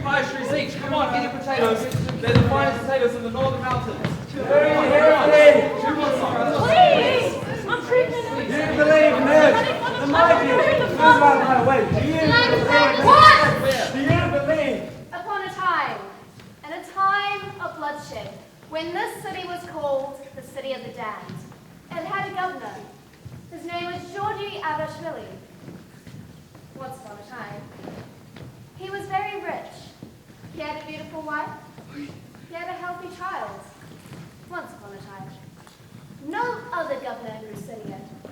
pastries each. Come on, get your potatoes. They're the finest potatoes in the northern mountains. Please, I'm pregnant. Do you believe in this? The mighty move out of my way. Do you believe? Upon a time, and a time of bloodshed, when this city was called the City of the Damned, it had a governor. His name was Georgi Abashvili. Once upon a time, he was very rich. He had a beautiful wife. He had a healthy child. Once upon a time. No other governor in Grusha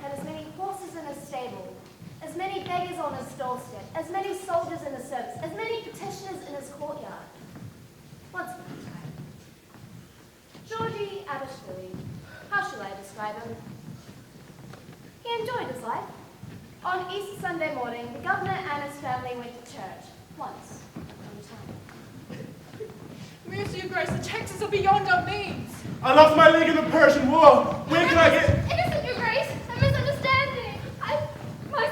had as many horses in his stable, as many beggars on his doorstep, as many soldiers in his service, as many petitioners in his courtyard. Once upon a time. Georgi Abashvili, how shall I describe him? He enjoyed his life. On Easter Sunday morning, the governor and his family went to church. Once upon a time. Mercy, Your Grace, the taxes are beyond our means. I lost my leg in the Persian War. Where can I get... Innocent, Your Grace. A misunderstanding. My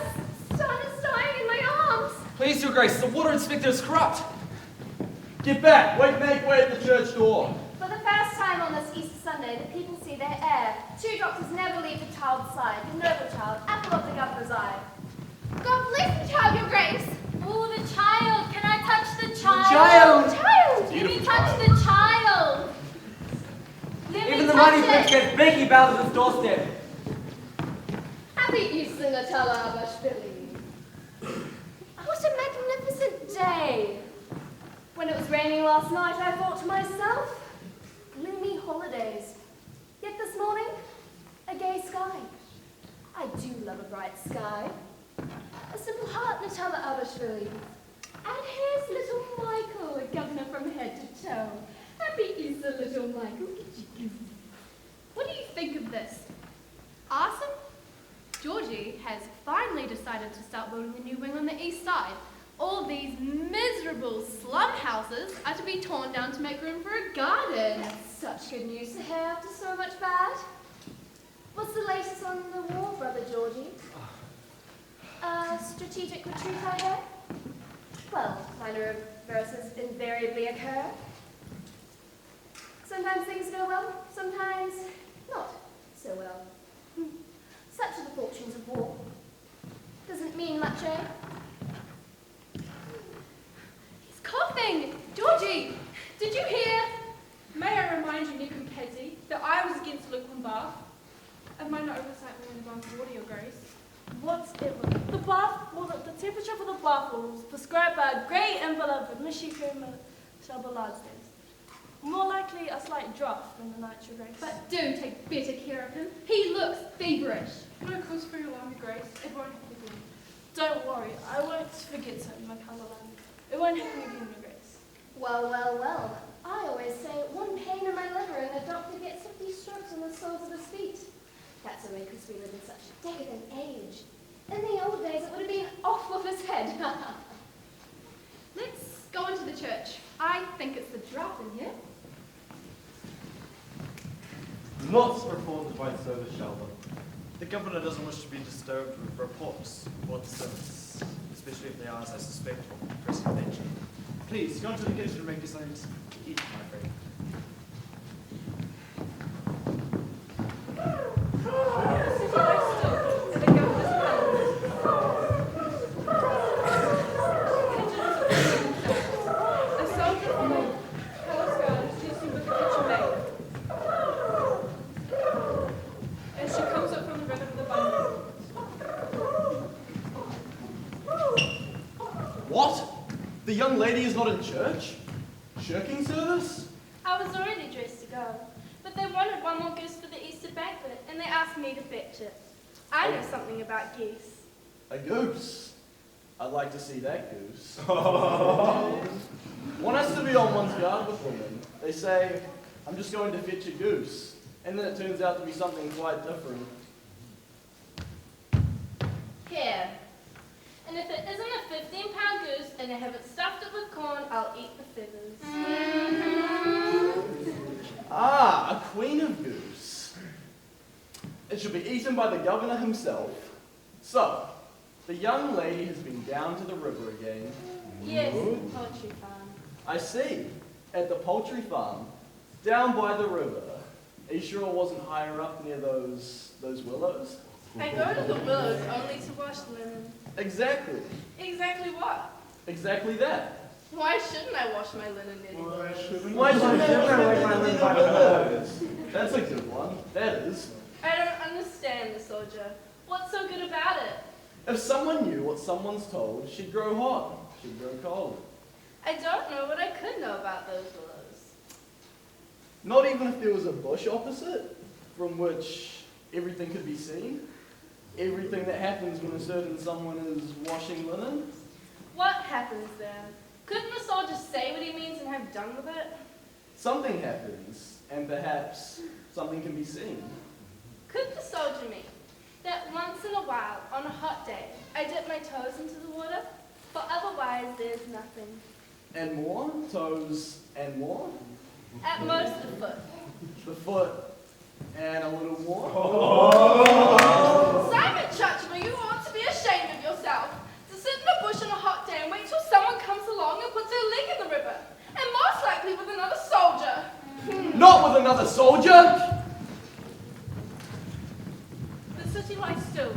son is dying in my arms. Please, Your Grace, the water inspector is corrupt. Get back. Make way at the church door. For the first time on this Easter Sunday, the people see their heir. 2 doctors never leave the child's side. The noble child, apple of the governor's eye. God bless the child, Your Grace. Oh, the child. Can I touch the child? Child. Child. Let me touch the child. Even the money prince gets Becky bound at his doorstep. Happy Easter, Natala Abashvili. What a magnificent day. When it was raining last night, I thought to myself, gloomy holidays. Yet this morning, a gay sky. I do love a bright sky. A simple heart, Natala Abashvili. And here's little Michael, a governor from head to toe. Happy Easter, little Michael. What do you think of this? Awesome? Georgie has finally decided to start building a new wing on the east side. All these miserable slum houses are to be torn down to make room for a garden. That's such good news to hear after so much bad. What's the latest on the war, Brother Georgie? Strategic retreat, I hear? Well, minor reverses invariably occur. Sometimes things go well, sometimes not so well. Such are the fortunes of war. Doesn't mean much, eh? He's coughing! Georgie, did you hear? May I remind you, Nick and Katie, that I was against lukewarm bath? Am I not oversight when the bath water, Your Grace? Whatever. The bath, well, the temperature for the bath was prescribed by a great envelope of Michigan Shabalad's days. More likely a slight draft than the night, Your Grace. But do take better care of him. He looks feverish. No cause for your alarm, Your Grace. It won't happen again. Don't worry, I won't forget him, my Cumberland. It won't happen again, Your Grace. Well, well, well. I always say one pain in my liver and a doctor gets 50 strokes on the soles of his feet. That's only because we live in such a decadent age. In the old days, it would have been off with his head. Let's go into the church. I think it's the draft in here. Lots reported by Service Sheldon. The governor doesn't wish to be disturbed with reports or disturbance, especially if they are, as I suspect, of pressing nature. Please, go into the kitchen and make you something to eat, my friend. The young lady is not in church? Shirking service? I was already dressed to go, but they wanted one more goose for the Easter banquet, and they asked me to fetch it. I know something about geese. A goose? I'd like to see that goose. One has to be on one's guard with women. They say, I'm just going to fetch a goose. And then it turns out to be something quite different. Here. And if it isn't a 15-pound goose and they haven't stuffed it with corn, I'll eat the feathers. Ah, a queen of goose. It should be eaten by the governor himself. So, the young lady has been down to the river again. Yes, poetry farm. I see. At the poultry farm, down by the river. Are you sure it wasn't higher up near those willows? I go to the willows only to wash linen. Exactly. Exactly what? Exactly that. Why shouldn't I wash my linen near the willows? Why shouldn't I wash my linen by the willows? That's a good one. That is. I don't understand the soldier. What's so good about it? If someone knew what someone's told, she'd grow hot. She'd grow cold. I don't know what I could know about those willows. Not even if there was a bush opposite, from which everything could be seen. Everything that happens when a certain someone is washing linen. What happens then? Couldn't the soldier say what he means and have done with it? Something happens, and perhaps something can be seen. Could the soldier mean that once in a while, on a hot day, I dip my toes into the water? For otherwise there's nothing. And more? Toes and more? At most the foot. The foot and a little more? Simon Churchill, you ought to be ashamed of yourself. To sit in a bush on a hot day and wait till someone comes along and puts their leg in the river. And most likely with another soldier. Not with another soldier! The city lies still,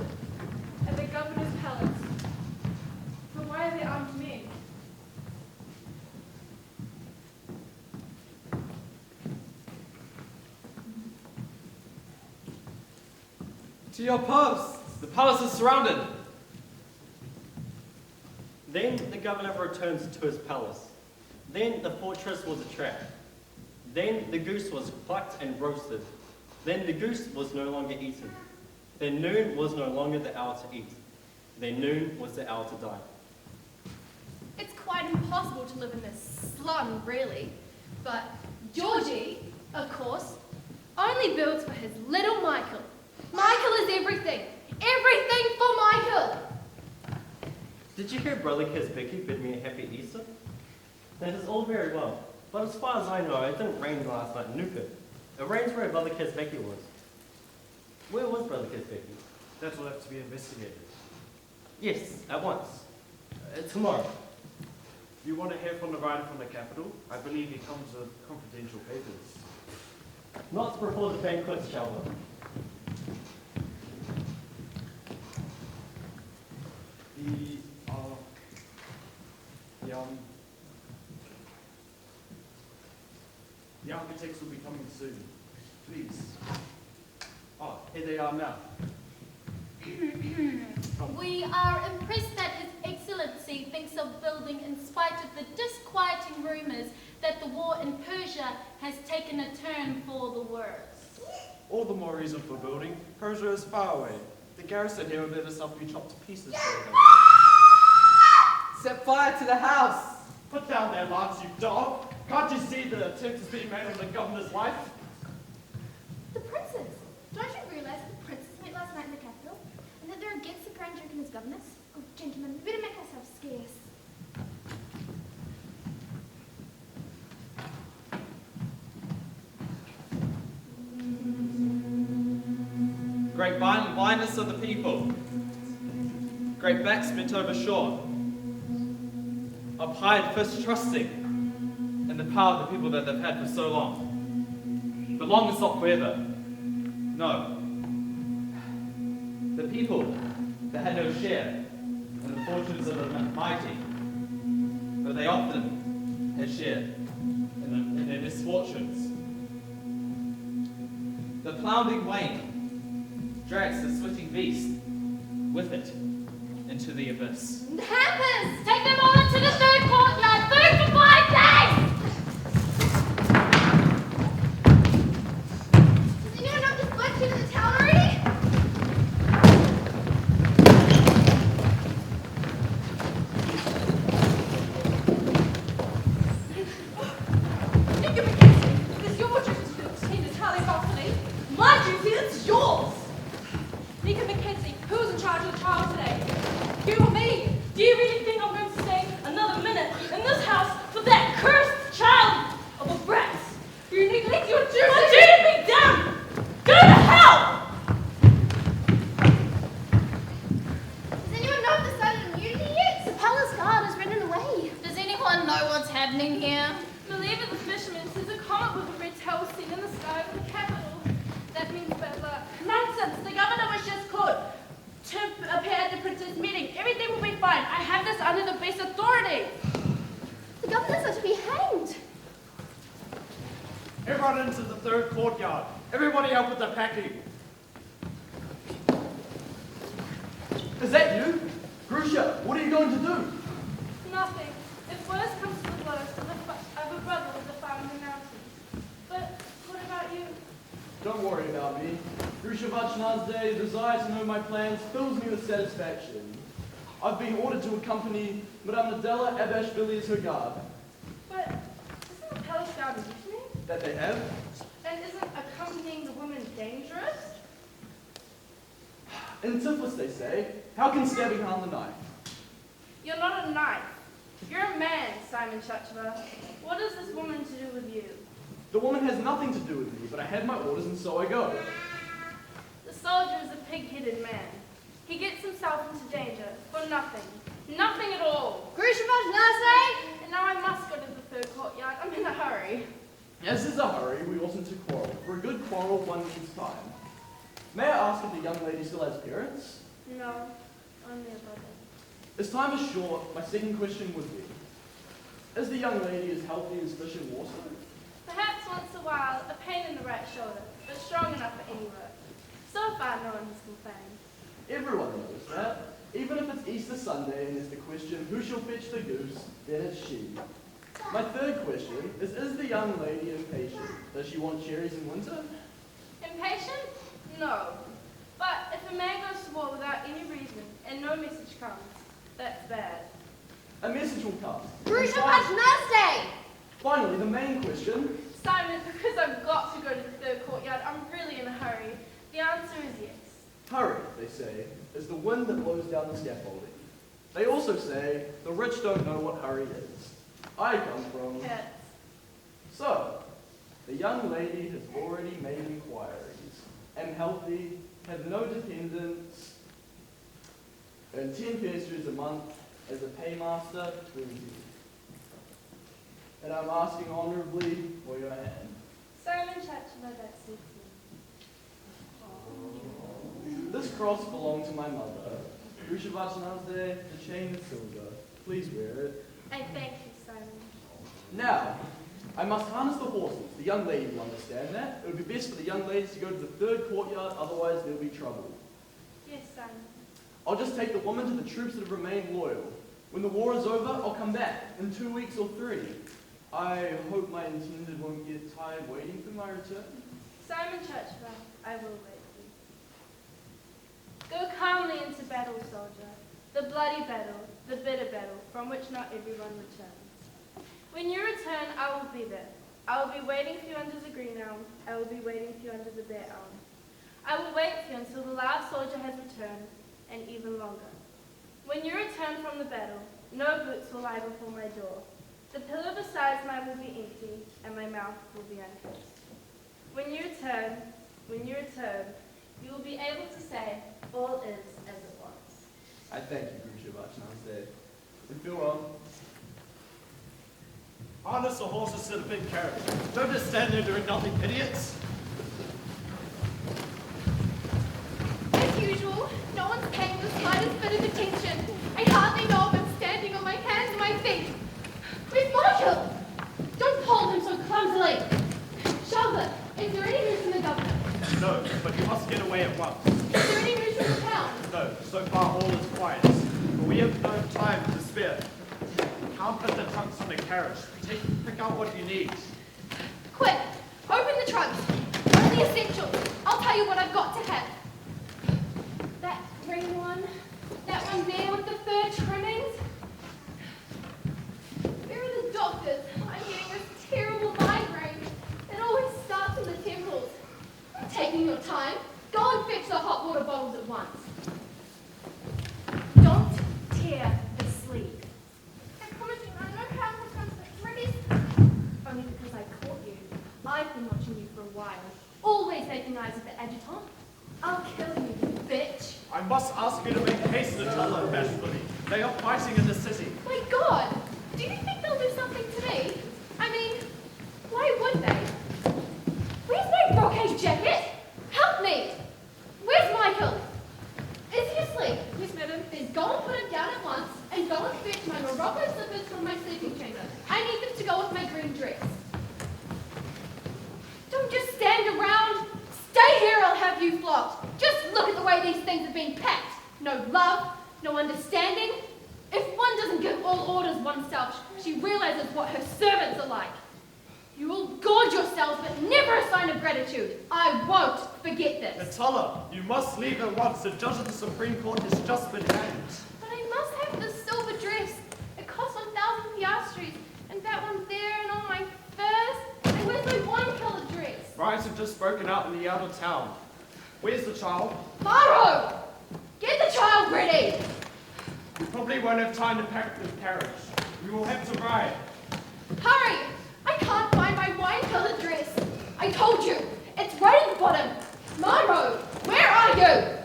at the governor's palace. But why are there armed men? To your posts! The palace is surrounded! Then the governor returns to his palace. Then the fortress was a trap. Then the goose was plucked and roasted. Then the goose was no longer eaten. Then noon was no longer the hour to eat. Then noon was the hour to die. It's quite impossible to live in this slum, really. But Georgie, of course, only builds for his little Michael. Michael is everything. Everything for Michael. Did you hear Brother Kazbeki bid me a happy Easter? That is all very well, but as far as I know, it didn't rain last night in Newport. It rains where Brother Kazbeki was. Where was Brother Kazbeki? That will have to be investigated. Yes, at once. Tomorrow. You want to hear from the writer from the capital? I believe he comes with confidential papers. Not before the banquet, shall we? The architects will be coming soon. Please. Oh, here they are now. We are impressed that His Excellency thinks of building in spite of the disquieting rumors that the war in Persia has taken a turn for the worse. All the more reason for building. Persia is far away. The garrison here would let itself be chopped to pieces. Set fire to the house! Put down their lance, you dog! Can't you see the attempt is being made on the governor's wife? The princess. Don't you realize the princess met last night in the capital? And that they're against the Grand Duke and his governess? Oh, gentlemen, we better make ourselves scarce. Great blindness of the people. Great backs bent over shore. Up high and first trusting in the power of the people that they've had for so long. But long is not forever. No. The people that had no share in the fortunes of the mighty, but they often had share in their misfortunes. The ploughing wain drags the sweating beast with it into the abyss. Hampers! Take them all into the third courtyard! Food for 5 days! Does anyone know if this blood came in the town already? Nicky McKenzie, it is your duty to obtain the tally properly. My duty is yours. Nicky McKenzie, who's in charge of the trial today? You or me? Do you really think I'm going to stay know what's happening here. Believer the fisherman says a comet with a red tail seen in the sky over the capital. That means bad luck. Nonsense! The governor was just called to appear at the prince's meeting. Everything will be fine. I have this under the best authority. The governor's are to be hanged. Everyone into the third courtyard. Everybody help with the packing. Is that you? Grusha, what are you going to do? Nothing. If worse comes to the worst, I have a brother with a farm in the mountains. But what about you? Don't worry about me. Grusha Vachnazde, the desire to know my plans fills me with satisfaction. I've been ordered to accompany Madame Nadella Abashvili as her guard. But isn't the palace guard mutiny? That they have? And isn't accompanying the woman dangerous? In Tiflis, they say, how can stabbing harm the knife? You're not a knife. You're a man, Simon Chachva. What has this woman to do with you? The woman has nothing to do with me, but I had my orders and so I go. The soldier is a pig-headed man. He gets himself into danger for nothing. Nothing at all. Grusha Vachnazde! And now I must go to the third courtyard. I'm in a hurry. As there's a hurry, we oughtn't to quarrel. For a good quarrel, one needs time. May I ask if the young lady still has parents? No, only a brother. As time is short, my second question would be, is the young lady as healthy as fish in water? Perhaps once a while, a pain in the right shoulder, but strong enough for any work. So far, no one has complained. Everyone knows that. Even if it's Easter Sunday and there's the question, who shall fetch the goose, then it's she. My third question is the young lady impatient? Does she want cherries in winter? Impatient? No. But if a man goes to war without any reason and no message comes, that's bad. A message will come. Grusha Vachnazde! Finally, the main question. Simon, because I've got to go to the third courtyard, I'm really in a hurry. The answer is yes. Hurry, they say, is the wind that blows down the scaffolding. They also say, the rich don't know what hurry is. I come from... Cats. So, the young lady has already made inquiries. Am healthy, have no dependents, earn 10 piastres a month as a paymaster, 20. And I'm asking honorably for your hand. Simon Chachma, that suits me. This cross belonged to my mother. Grusha Vachnazde, the chain is silver. Please wear it. I thank you, Simon. Now, I must harness the horses. The young lady will understand that. It would be best for the young ladies to go to the third courtyard, otherwise there'll be trouble. Yes, Simon. I'll just take the woman to the troops that have remained loyal. When the war is over, I'll come back, in 2 weeks or 3. I hope my intended won't get tired waiting for my return. Simon Chachma, I will wait for you. Go calmly into battle, soldier. The bloody battle, the bitter battle, from which not everyone returns. When you return, I will be there. I will be waiting for you under the green elm. I will be waiting for you under the bare elm. I will wait for you until the last soldier has returned, and even longer. When you return from the battle, no boots will lie before my door. The pillow beside mine will be empty, and my mouth will be unkissed. When you return, you will be able to say, all is as it was. I thank you, Grusha Vachnazde. And farewell. Harness the horses to the big carriage. Don't just stand there doing nothing, idiots. As usual, no one's paying the slightest bit of attention. I hardly know if I'm standing on my hands and my feet. Where's Michael? Don't hold him so clumsily. Charlotte, is there any news from the governor? No, but you must get away at once. Is there any news from the town? No, so far all is quiet. But we have no time to spare. Can't put the trunks on the carriage. Pick out what you need. Quick, open the trunks. Only essentials. I'll tell you what I've got to have. That green one. That one there with the fur trimmings. Where are the doctors? I'm getting this terrible migraine. It always starts in the temples. I'm taking your time. Go and fetch the hot water bottles at once. Don't tear the sleeve. I promise you, I know how to come to ready. Only because I caught you. I've been watching you for a while. Always making eyes at the adjutant. I'll kill you, you bitch. I must ask you to make haste to tell them, Bashfully. They are fighting in the city. My God! Do you think they'll do something love, no understanding. If one doesn't give all orders oneself, she realizes what her servants are like. You will gorge yourselves, but never a sign of gratitude. I won't forget this. Atala, you must leave at once. The judge of the Supreme Court has just been hanged. But I must have this silver dress. It costs 1,000 piastres, and that one there, and all my furs. And where's my wine-colored dress? Riots have just broken out in the outer town. Where's the child? Maro! Get the child ready! We probably won't have time to pack the carriage. We will have to ride. Hurry! I can't find my wine-colored dress. I told you, it's right at the bottom. Maro, where are you?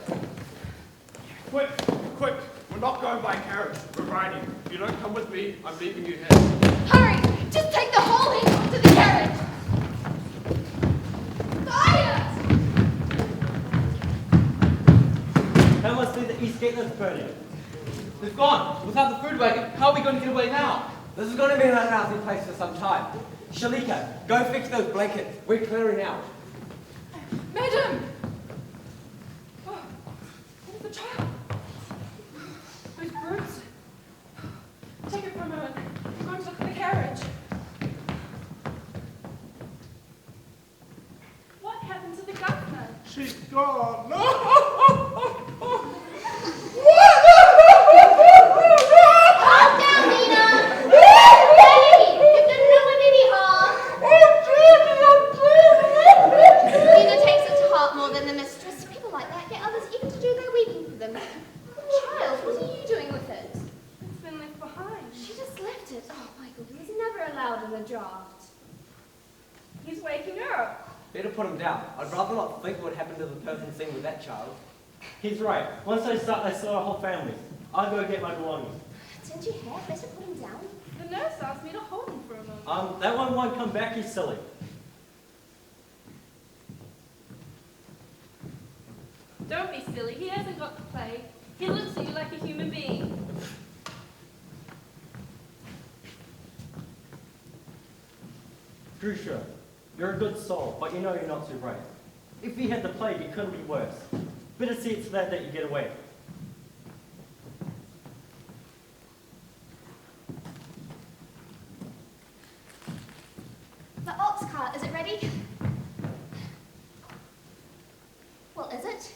Quick, quick. We're not going by carriage. We're riding. If you don't come with me, I'm leaving you here. Hurry! Just take the whole heap to the carriage! Fire! How must be the East Gate that's burning? They've gone. Without the food wagon, how are we going to get away now? This is going to be an unhealthy place for some time. Shalika, go fix those blankets. We're clearing out. Madam! Oh, where's the child? Those brutes. Take it for a moment. I'm going to look at the carriage. What happened to the governor? She's gone. Calm down, Nina. Hey, you've done no one any harm. Nina takes it to heart more than the mistress. People like that get others even to do their weeping for them. Child, what are you doing with it? It's been left behind. She just left it. Oh, Michael, he was never allowed in the draft. He's waking up. Better put him down. I'd rather not think what happened to the person seen with that child. He's right. Once I start, I saw a whole family. I'll go get my belongings. Didn't you hear? Better put him down. The nurse asked me to hold him for a moment. That one won't come back, he's silly. Don't be silly. He hasn't got the plague. He looks at you like a human being. Grusha, you're a good soul, but you know you're not too right. If he had the plague, it couldn't be worse. Better see it to that you get away. The ox cart, is it ready? Well, is it?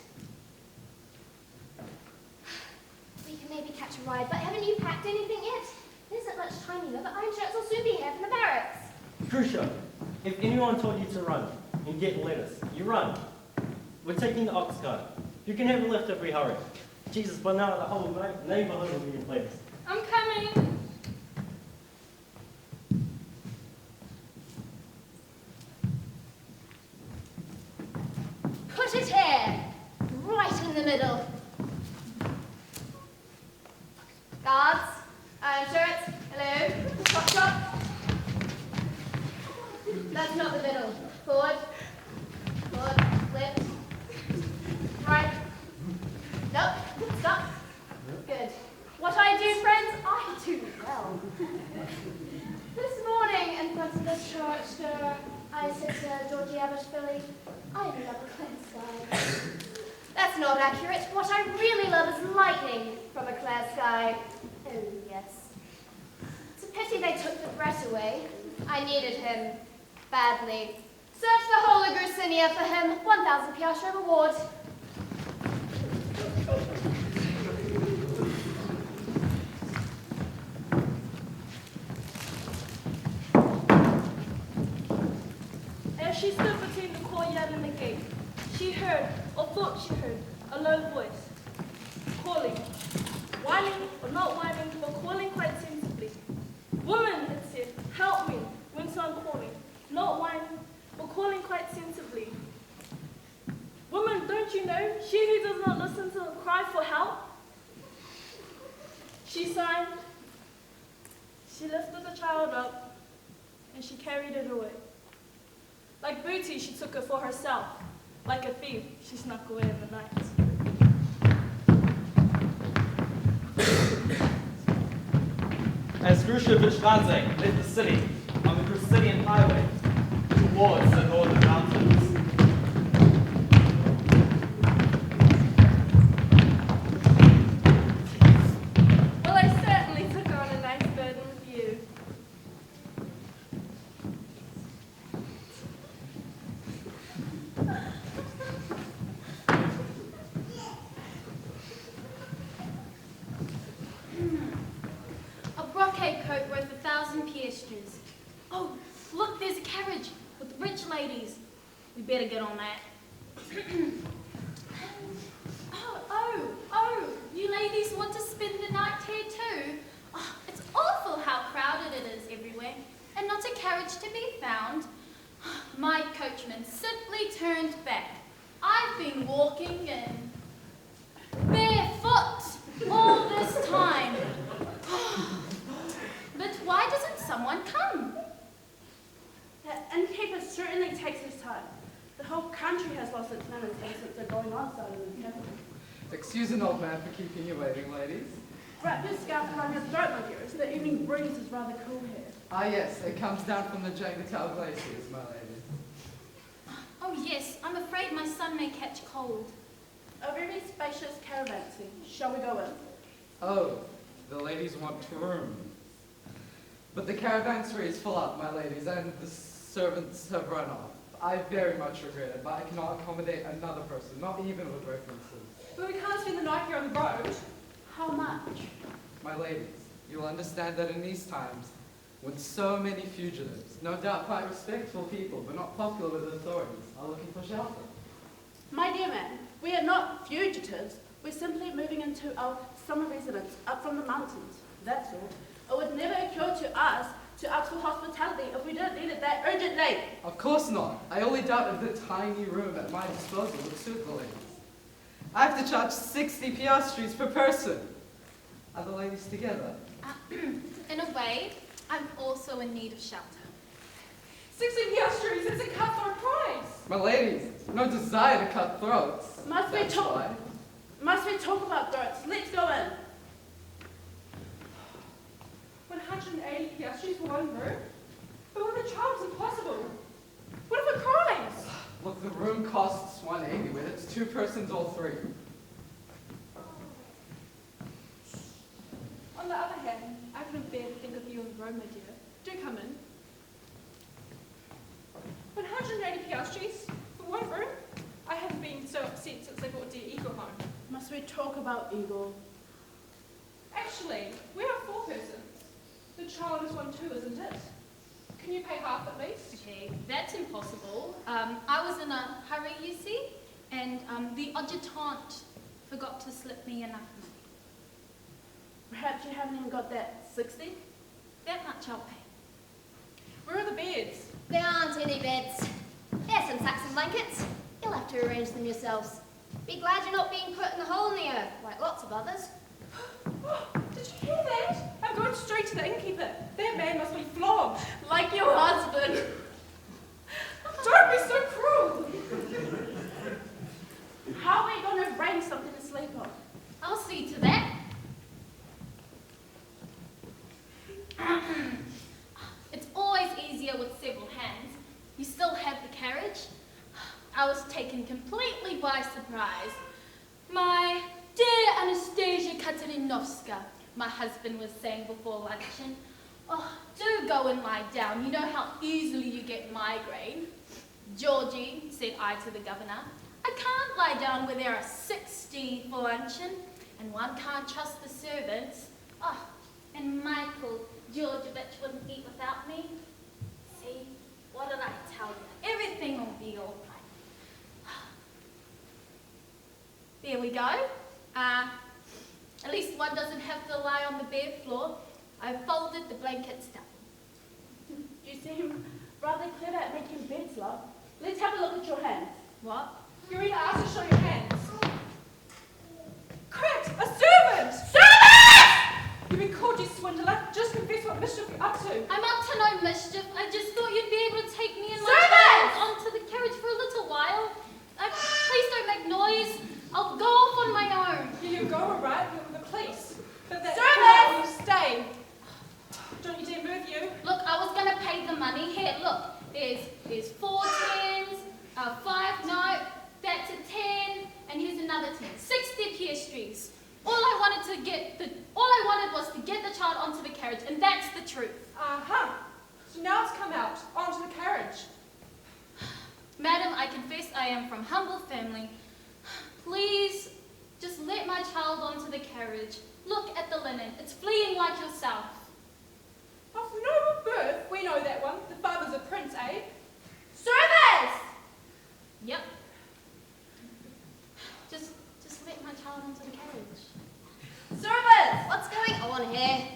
We can maybe catch a ride, but haven't you packed anything yet? There isn't much time, you know, but I'm sure it'll soon be here from the barracks. Grusha, if anyone told you to run and get lettuce, you run. We're taking the ox cart. You can have a lift if we hurry. Jesus, but now the whole neighborhood will be in place. I'm coming. Put it here, right in the middle. Guards, iron shirts, hello, chop chop. That's not the middle. Forward, left, right. Nope, stop. Good. What I do, friends, I do well. This morning, in front of this church door, I said to Georgie Abashvili, I love a clear sky. That's not accurate. What I really love is lightning from a clear sky. Oh, yes. It's a pity they took the threat away. I needed him badly. Search the whole of Grusinia for him. 1,000 piastre reward. As she stood between the courtyard and the gate, she heard, or thought she heard, a low voice, calling. Whining, or not whining, but calling quite sensibly. Woman, it said, help me, went on calling. Not whining, but calling quite sensibly. Woman, don't you know, she who does not listen to a cry for help? She sighed, she lifted the child up, and she carried it away. Like booty, she took it for herself. Like a thief, she snuck away in the night. As Grusha Vishradze left the city on the Grusinian highway towards the northern mountains, 1,000 piastres. Oh, look, there's a carriage with rich ladies. We better get on that. Oh, you ladies want to spend the night here too? Oh, it's awful how crowded it is everywhere, and not a carriage to be found. My coachman simply turned back. I've been walking in barefoot all this time. But why doesn't someone come? The innkeeper certainly takes his time. The whole country has lost its manners since they're going on side in the capital. Excuse an old man for keeping you waiting, ladies. Wrap your scarf around your throat, my dearest. The evening breeze is rather cool here. Ah yes, it comes down from the Jangatal glaciers, my lady. Oh yes, I'm afraid my son may catch cold. A very spacious caravanserai. Shall we go in? Oh, the ladies want room. But the caravanserai is full up, my ladies, and the servants have run off. I very much regret it, but I cannot accommodate another person, not even with references. But we can't spend the night here on the road. How much? My ladies, you'll understand that in these times, when so many fugitives, no doubt quite respectful people, but not popular with authorities, are looking for shelter. My dear man, we are not fugitives. We're simply moving into our summer residence up from the mountains. That's all. It would never occur to us to ask for hospitality if we didn't need it that urgently. Of course not. I only doubt if the tiny room at my disposal would suit the ladies. I have to charge 60 piastres per person. Are the ladies together? In a way, I'm also in need of shelter. 60 piastres, it's a cutthroat price. My ladies, no desire to cut throats. Must we That's talk? why. Must we talk about throats? Let's go in. 180 piastres for one room? But with a child's impossible. What if it cries? Look, the room costs 180, whether it's 2 persons or 3. On the other hand, I couldn't bear to think of you in Rome, my dear. Do come in. 180 piastres for one room? I haven't been so upset since they brought dear Eagle home. Must we talk about Eagle? Actually, we are 4 persons. The child is one too, isn't it? Can you pay half at least? Okay, that's impossible. I was in a hurry, you see, and the adjutant forgot to slip me enough money. Perhaps you haven't even got that 60? That much I'll pay. Where are the beds? There aren't any beds. There's some sacks and blankets. You'll have to arrange them yourselves. Be glad you're not being put in the hole in the earth, like lots of others. Oh, did you hear that? I'm going straight to the innkeeper. That man must be flogged. Like your husband. Don't be so cruel. How are we going to arrange something to sleep on? I'll see to that. It's always easier with several hands. You still have the carriage. I was taken completely by surprise. My dear Anastasia Katerinovska, my husband was saying before luncheon, oh, do go and lie down. You know how easily you get migraine. Georgie, said I to the governor, I can't lie down where there are 60 for luncheon, and one can't trust the servants. Oh, and Michael Georgievich wouldn't eat without me. See, what did I tell you? Everything will be all right. There we go. At least one doesn't have to lie on the bare floor. I folded the blankets down. You seem rather clever at making beds, love. Let's have a look at your hands. What? You're either asked to show your hands. Correct! A servant! Servant! You've been called, you swindler. Just confess what mischief you're up to. I'm up to no mischief. I just thought you'd be able to take me and my Servant! child onto the carriage for a little while. Please don't make noise. I'll go off on my own. You go, all right? You're with the police. But that Servant! you stay. Don't you dare move, you. Look, I was going to pay the money. Here, look. There's 4 tens, 5, no, that's a 10, and here's another 10. 60 piastres. All I wanted was to get the child onto the carriage, and that's the truth. Uh-huh. So now it's come out. Onto the carriage. Madam, I confess I am from humble family. Please, just let my child onto the carriage. Look at the linen. It's fleeing like yourself. Of noble birth, we know that one. The father's a prince, eh? Service! Yep. Just let my child into the carriage. Service! What's going on here?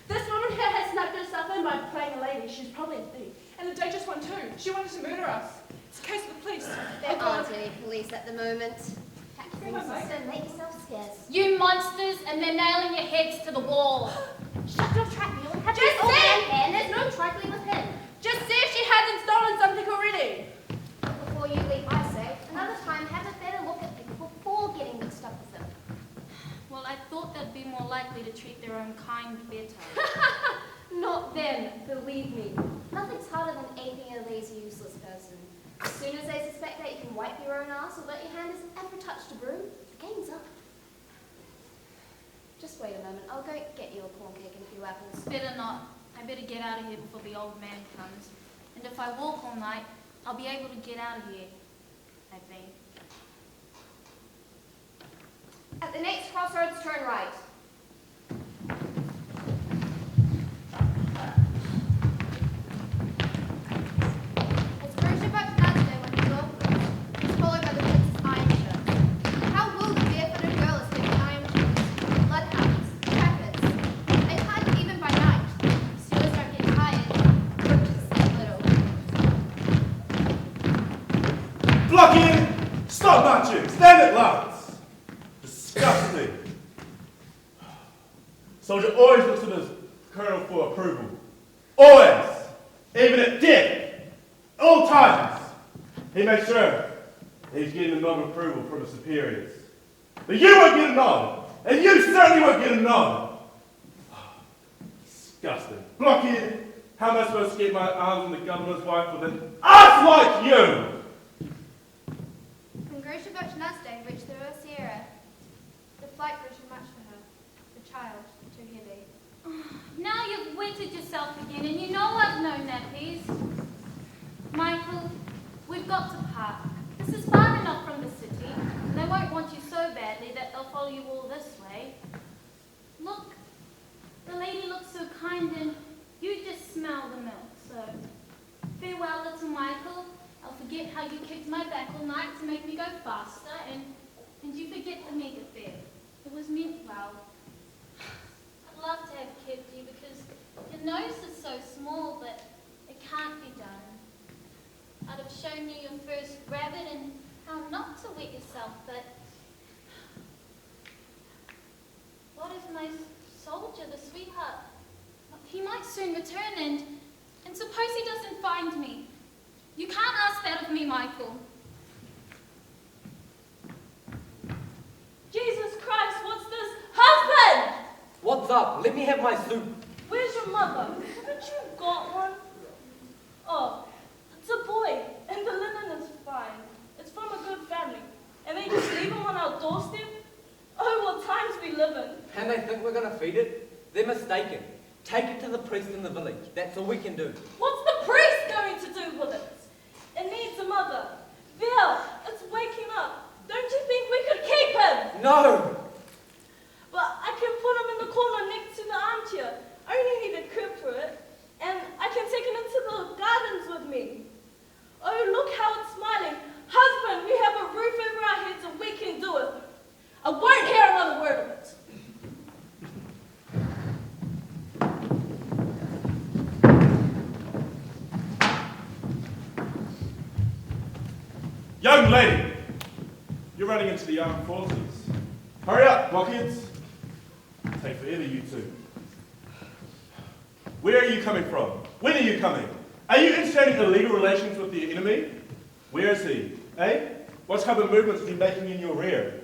This woman here has snuck herself in by playing a lady. She's probably a thief. And the dangerous one too. She wanted to murder us. It's a case of the police. There aren't any police at the moment. Pack things, sister, make yourself scarce. You monsters, and they're nailing your heads to the wall. Shut your trap, you have Just this old say- man here, and there's no trifling with him. Just see if she hasn't stolen something already. Before you leave, I say, another time have a better look at people before getting mixed up with them. Well, I thought they'd be more likely to treat their own kind better. Not them, believe me. Nothing's harder than aping a lazy, useless person. As soon as they suspect that you can wipe your own ass or that your hand has ever touched a broom, the game's up. Just wait a moment, I'll go get you a corn cake and a few apples. Better not. I better get out of here before the old man comes. And if I walk all night, I'll be able to get out of here, I think. At the next crossroads, turn right. It's Grusha back to Azdak when you go. It's followed by the prince's iron shirts. How will the barefooted girl escape the iron shirts? Bloodhounds, trappers. They hide even by night. Stealers don't get tired. Roaches sleep little. Block in! Stop marching! Stand at lance! Disgusting! Soldier always looks at his colonel for approval. Always! Even at death! All times! He makes sure he's getting a nod of approval from his superiors. But you won't get a nod! And you certainly won't get a nod! Disgusting. Block in! How am I supposed to get my arms on the governor's wife with an ass like you? When Grusha Birch Azdak reached the River Sierra, the flight grew too much for her. The child, too heavy. Now you've wetted yourself again, and you know I've known nappies. Michael, we've got to park. This is far enough from the city, and they won't want you so badly that they'll follow you all this way. Look, the lady looks so kind, and you just smell the milk, so farewell, little Michael. I'll forget how you kicked my back all night to make me go faster, and you forget the mega fair. It was meant well. I'd love to have kept you because your nose is so small, but it can't be done. I'd have shown you your first rabbit and how not to wet yourself, but what if my soldier, the sweetheart, he might soon return and suppose he doesn't find me. You can't ask that of me, Michael. Jesus Christ, what's this? Husband! What's up? Let me have my soup. Where's your mother? Haven't you got one? Oh, it's a boy, and the linen is fine. It's from a good family. And they just leave him on our doorstep? Oh, what times we live in. And they think we're going to feed it? They're mistaken. Take it to the priest in the village. That's all we can do. What's the priest going to do with it? It needs a mother. Bill, it's waking up. Don't you think we could keep him? No! But I can put him in the corner next to the armchair. I only need a crib for it. And I can take him into the gardens with me. Oh, look how it's smiling. Husband, we have a roof over our heads and we can do it. I won't hear another word of it. Young lady, you're running into the armed forces. Hurry up, blockheads. Take forever, you two. Where are you coming from? When are you coming? Are you instigating illegal relations with the enemy? Where is he? Eh? What type of movements is he making in your rear?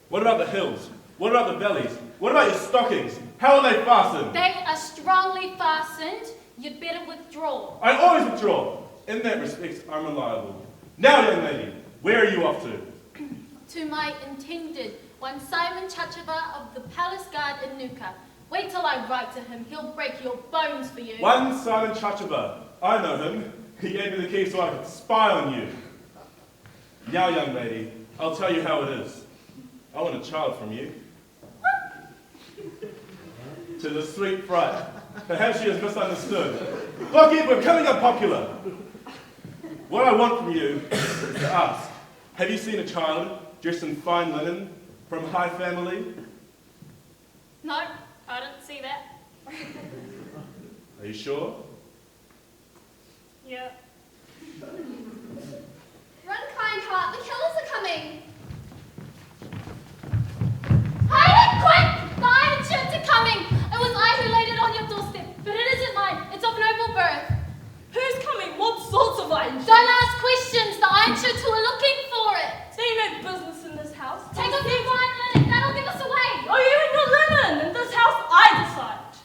What about the hills? What about the valleys? What about your stockings? How are they fastened? They are strongly fastened. You'd better withdraw. I always withdraw. In that respect, I'm reliable. Now, young lady, where are you off to? To my intended, one Simon Chachava of the Palace Guard in Nuka. Wait till I write to him. He'll break your bones for you. One Simon Chachava. I know him. He gave me the key so I could spy on you. Now, young lady, I'll tell you how it is. I want a child from you. To the sweet fright. Perhaps she has misunderstood. Look, we're becoming unpopular. What I want from you is to ask, have you seen a child dressed in fine linen from a high family? No, I didn't see that. Are you sure? Yeah. Run, kind heart, the killers are coming. Hide it, quick! The iron shirts are coming! It was I who laid it on your doorstep, but it isn't mine. It's of noble birth. Who's coming? What sorts of iron shirts? Don't ask questions. The iron shirts who are looking for it. They no business in this house. Take off your fine linen. That'll give us away. Oh, you and your linen! In this house, I decide.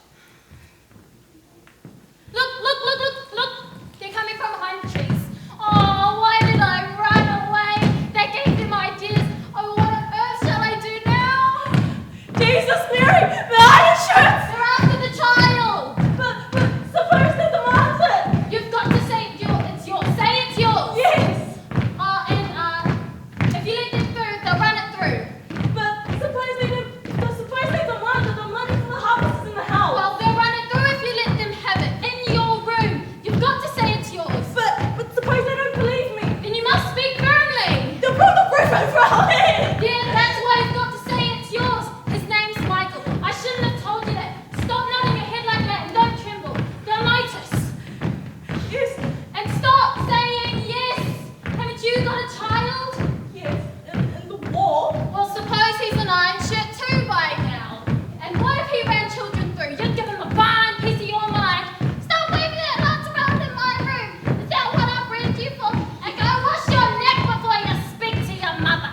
Look, look, look, look, look. They're coming from behind the trees. Oh, why did I run away? They gave them ideas. Oh, what on earth shall I do now? Jesus, Mary! The iron shirts! They're after the child. But suppose they demand it! You've got to say it's yours. Say it's yours. Yes! If you let them through, they'll run it through. But suppose they demand it, the money for the harvest is in the house. Well, they'll run it through if you let them have it. In your room. You've got to say it's yours. But suppose they don't believe me. Then you must speak firmly. They'll put the roof over our head! Yeah, that's why you've got to say it's yours. His name's Michael. I shouldn't have told you that. Stop nodding your head like that and don't tremble. They'll notice. Yes, And stop saying yes. Haven't you got a child? yes, in the war. Well, suppose he's an iron shirt too by now. And what if he ran children through? You'd give him a fine piece of your mind. Stop waving that lots around in my room. Is that what I bred you for? And go wash your neck before you speak to your mother.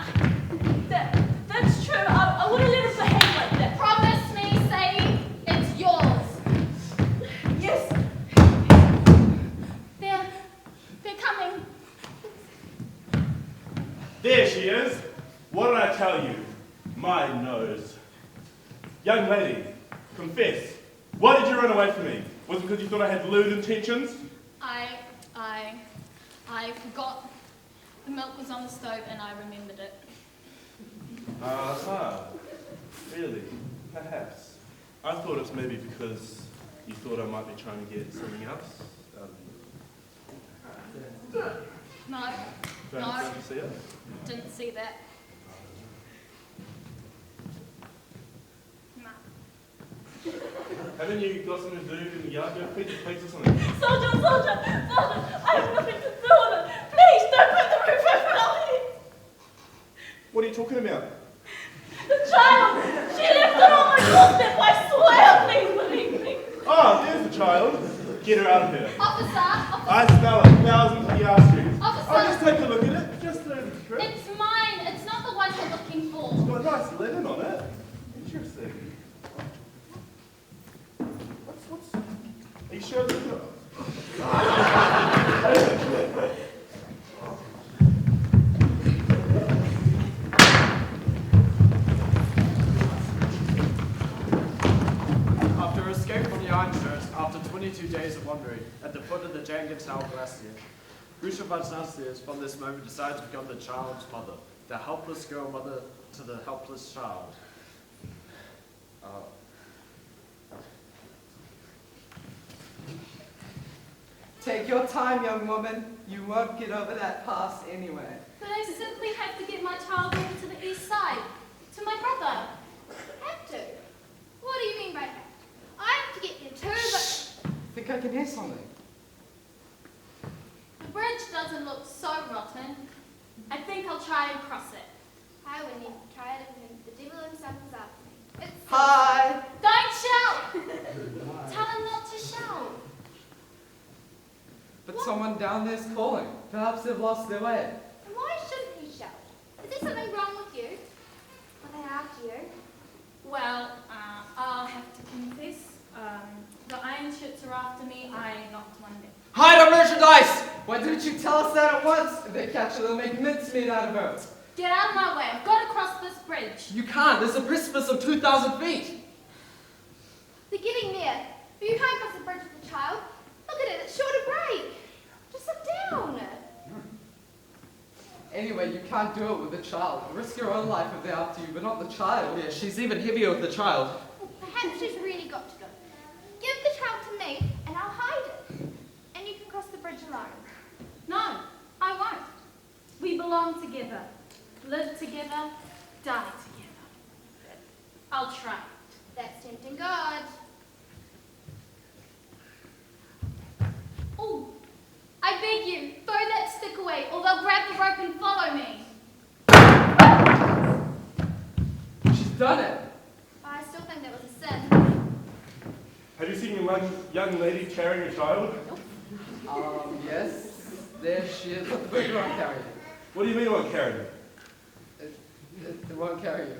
That's true. I wouldn't let it behave like that. Promise me, Sadie, it's yours. Yes, They're coming. There she is. What did I tell you? My nose. Young lady, confess. Why did you run away from me? Was it because you thought I had lewd intentions? I forgot the milk was on the stove and I remembered it. Really? Perhaps. I thought it was maybe because you thought I might be trying to get something else out of you. No, Don't you see it? didn't see that. No. Haven't you got something to do in the yard? Go feed the pigs or something. soldier, I have nothing to do with it. Please, don't put the roof over our heads. What are you talking about? The child, she left it on my doorstep. I swear, please believe me. Oh, there's the child. Get her out of here. Officer, I smell 1,000 yard streets. Officer. I'll just take a look at it. Just a trip. it's mine. It's not the one you're looking for. It's got a nice linen on it. Interesting. What's... Are you sure this is... After escape from the iron shirts, after 22 days of wandering, at the foot of the Jangentown Glacier, Grusha downstairs from this moment decides to become the child's mother, the helpless girl mother to the helpless child. Take your time, young woman. You won't get over that pass anyway. But I simply have to get my child over to the east side, to my brother. Have to? What do you mean by that? I have to get there too, but Think I can hear something? The bridge doesn't look so rotten. I think I'll try and cross it. I wouldn't even try it if the devil himself was after me. It's Hi! Don't shout! Tell him not to shout. But someone down there's calling. Perhaps they've lost their way. And why shouldn't he shout? Is there something wrong with you? Are they after you? Well, I'll have to confess. The iron shirts are after me. I knocked one down. Hide our merchandise! Why didn't you tell us that at once? If they catch her, they'll make mincemeat out of her. Get out of my way. I've got to cross this bridge. You can't. There's a precipice of 2,000 feet. They're getting near. But you can't cross the bridge with the child. Look at it, it's sure to break. Just sit down. Anyway, you can't do it with the child. Risk your own life if they're after you, but not the child. Yeah, she's even heavier with the child. Well, perhaps she's really got to go. Give the child on together. Live together, die together. I'll try. That's tempting God. Oh, I beg you, throw that stick away, or they'll grab the rope and follow me. She's done it. I still think that was a sin. Have you seen your young lady carrying a child? Yes. There she is. It won't carry you. What do you mean it won't carry you? It won't carry you.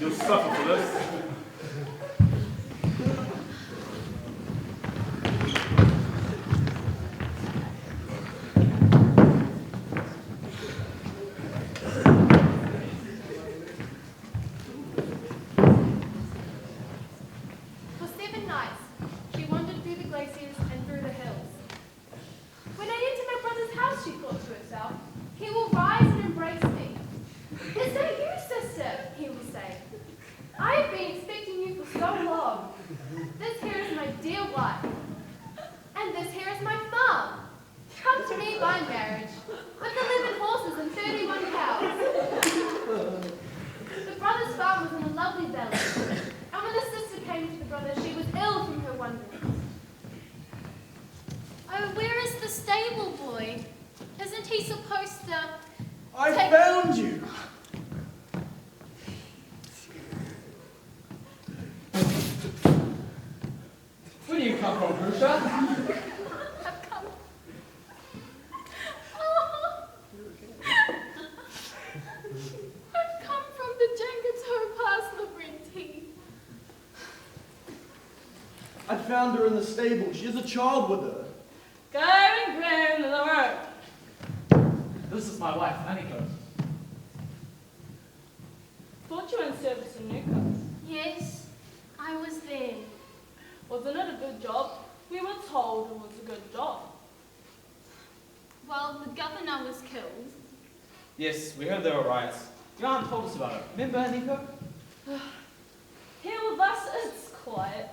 You'll suffer for this. For 7 nights, she wandered through the glaciers and through the hills. When I enter my brother's house, she thought to herself, he will rise and embrace me. Is that you, sister? He will say. I have been expecting you for so long. This here is my dear wife. And this here is my farm. Come to me by marriage, with 11 horses and 31 cows. The brother's farm was in a lovely valley, and when the sister came to the brother, she was ill from her wanderings. Oh, where is the stable boy? Isn't he supposed to... I found you! Where do you come from, Grusha? I've come... Oh. I've come from the Jangato past Labyrinth. I found her in the stable. She has a child with her. Go and groom the road. This is my wife, Aniko. Thought you were in service in Newcastle. Yes, I was there. Wasn't it a good job? We were told it was a good job. Well, the governor was killed. Yes, we heard there were riots. Your aunt told us about it. Remember, Aniko? Here with us, it's quiet.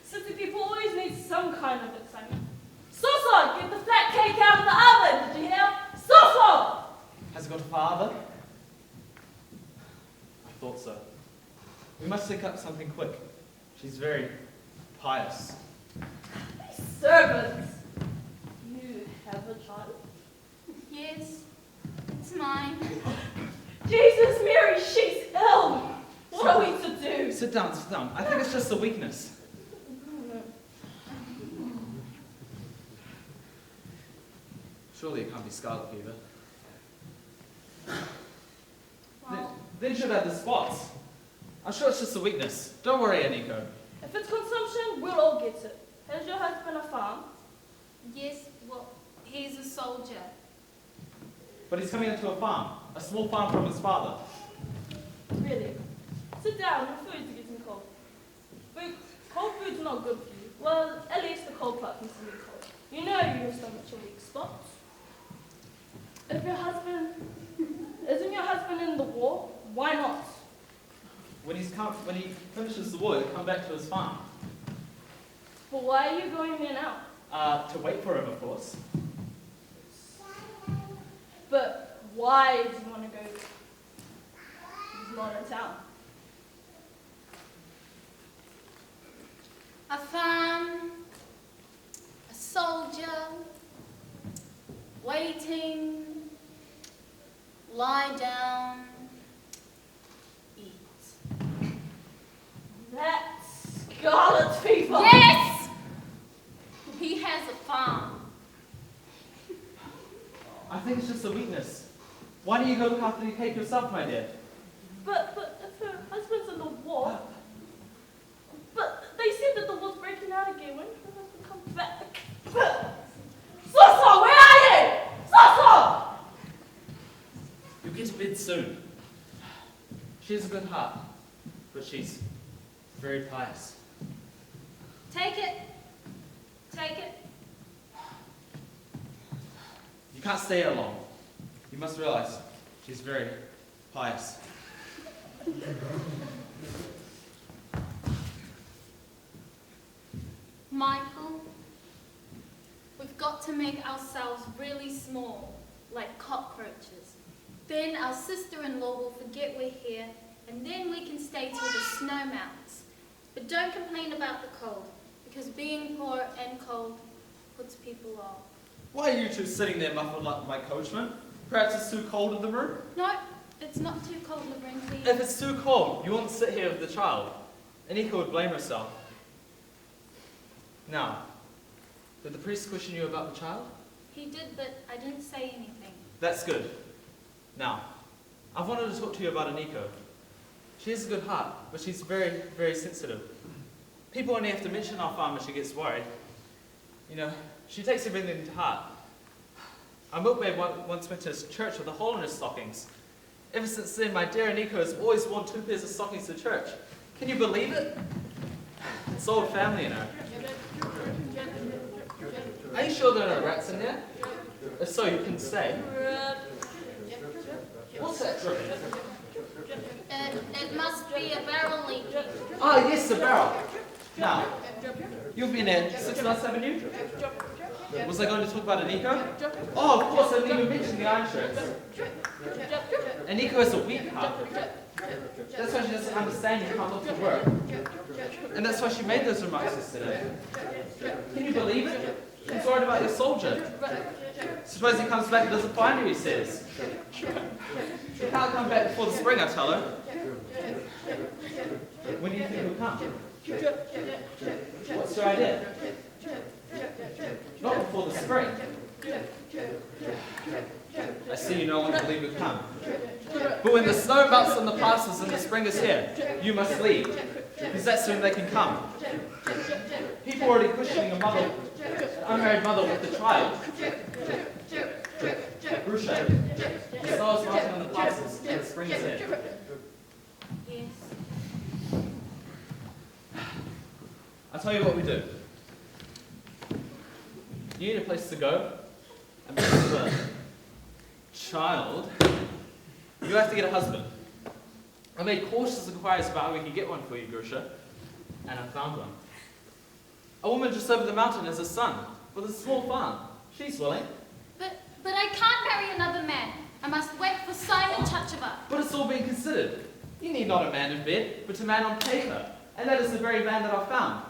City people always need some kind of excitement. Soso, get the flat cake out of the oven, did you hear? Soso! Has it got a father? I thought so. We must pick up something quick. She's very pious. Servants! You have a child? Yes, it's mine. Jesus, Mary, she's ill! What are we to do? Sit down, sit down. I think it's just a weakness. Surely it can't be scarlet fever. Then should have the spots. I'm sure it's just a weakness. Don't worry, Aniko. If it's consumption, we'll all get it. Has your husband a farm? Yes, well, he's a soldier. But he's coming into a farm. A small farm from his father. Really? Sit down, your food's getting cold. Cold food's not good for you. Well, at least the cold part can still be cold. You know your stomach's a weak spot. If your husband... Isn't your husband in the war? Why not? When he finishes the war, he'll come back to his farm. But why are you going there now? To wait for him, of course. But why do you want to go there? He's not in town. A farm, a soldier, waiting, lie down, eat. That's scarlet fever! Yes! He has a farm. I think it's just a weakness. Why don't you go look after the cake yourself, my dear? But if her husband's in the war... But they said that the war's breaking out again. When her husband comes back... Soso, where are you? Soso! You'll get to bed soon. She has a good heart, but she's very pious. Take it. Take it. You can't stay here long. You must realize she's very pious. Michael, we've got to make ourselves really small, like cockroaches. Then our sister-in-law will forget we're here, and then we can stay till the snow melts. But don't complain about the cold, because being poor and cold puts people off. Why are you two sitting there muffled like my coachman? Perhaps it's too cold in the room? No, it's not too cold in the room, please. If it's too cold, you wouldn't sit here with the child. Anika would blame herself. Now, did the priest question you about the child? He did, but I didn't say anything. That's good. Now, I've wanted to talk to you about Anika. She has a good heart, but she's very, very sensitive. People only have to mention our farm when she gets worried. You know, she takes everything to heart. Our milkmaid once went to church with a hole in her stockings. Ever since then, my dear Anika has always worn 2 pairs of stockings to church. Can you believe it? It's old family, you know. Are you sure there are no rats in there? If so, you can stay. What's that drip? It must be a barrel leaking. Ah, yes, the barrel. Now, you've been there 6 months, haven't you? Was I going to talk about Anika? Oh, of course, I didn't even mention the iron shirts. Anika has a weak heart. That's why she doesn't understand you can't look for work. And that's why she made those remarks yesterday. Can you believe it? She's worried about your soldier. Suppose he comes back and doesn't find you, he says. He can't come back before the spring, I tell her. When do you think he'll come? What's your idea? Not before the spring. I see you no longer believe he'll come. But when the snow melts on the pastures and the spring is here, you must leave, because that's when they can come. People are already questioning a mother, an unmarried mother with the child. Grusha, the snow is melting on the pastures and the spring is here. Yes. I'll tell you what we do. You need a place to go, and because of the child, you have to get a husband. I made cautious inquiries about how we could get one for you, Grusha, and I found one. A woman just over the mountain has a son with a small farm. She's willing. But I can't marry another man. I must wait for Simon Chachabar. But it's all being considered. You need not a man in bed, but a man on paper. And that is the very man that I've found.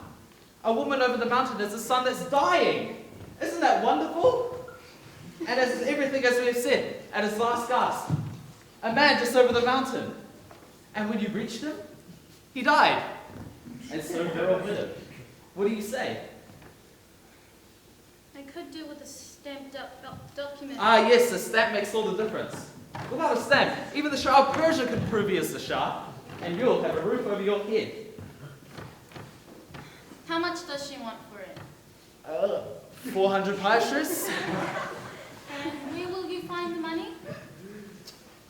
A woman over the mountain has a son that's dying. Isn't that wonderful? And as everything as we have said, at his last gasp, a man just over the mountain. And when you reached him, he died. And so Beryl widow. What do you say? I could do with a stamped up document. Ah, yes, a stamp makes all the difference. Without a stamp, even the Shah of Persia could prove he is the Shah, and you'll have a roof over your head. How much does she want for it? 400 piastres. And where will you find the money?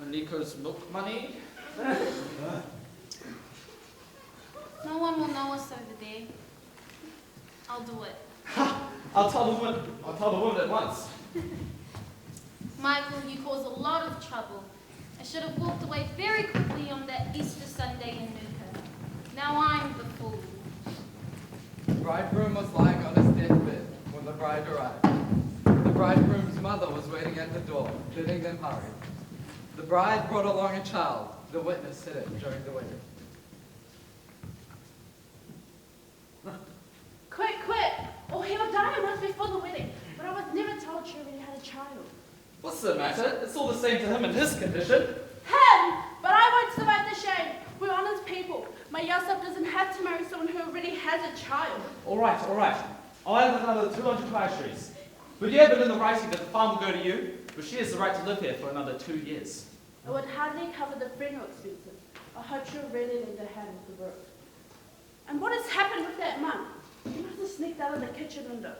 Anika's milk money. No one will know us over there. I'll do it. Ha! I'll tell the woman at once. Michael, you cause a lot of trouble. I should have walked away very quickly on that Easter Sunday in Nuka. Now I'm the fool. The bridegroom was lying on his deathbed when the bride arrived. The bridegroom's mother was waiting at the door, bidding them hurry. The bride brought along a child. The witness hid it during the wedding. Quick, quick! Or he'll die a month before the wedding. But I was never told she already had a child. What's the matter? It's all the same to him and his condition. Him! But I won't survive the shame. We're honest people. My Yosef doesn't have to marry someone who already has a child. All right. I'll add another 200 piastres. But you have it in the writing that the farm will go to you, but she has the right to live here for another 2 years. It would hardly cover the funeral expenses. I hope she'll really lend a hand with the work. And what has happened with that monk? He must have sneaked out of the kitchen window.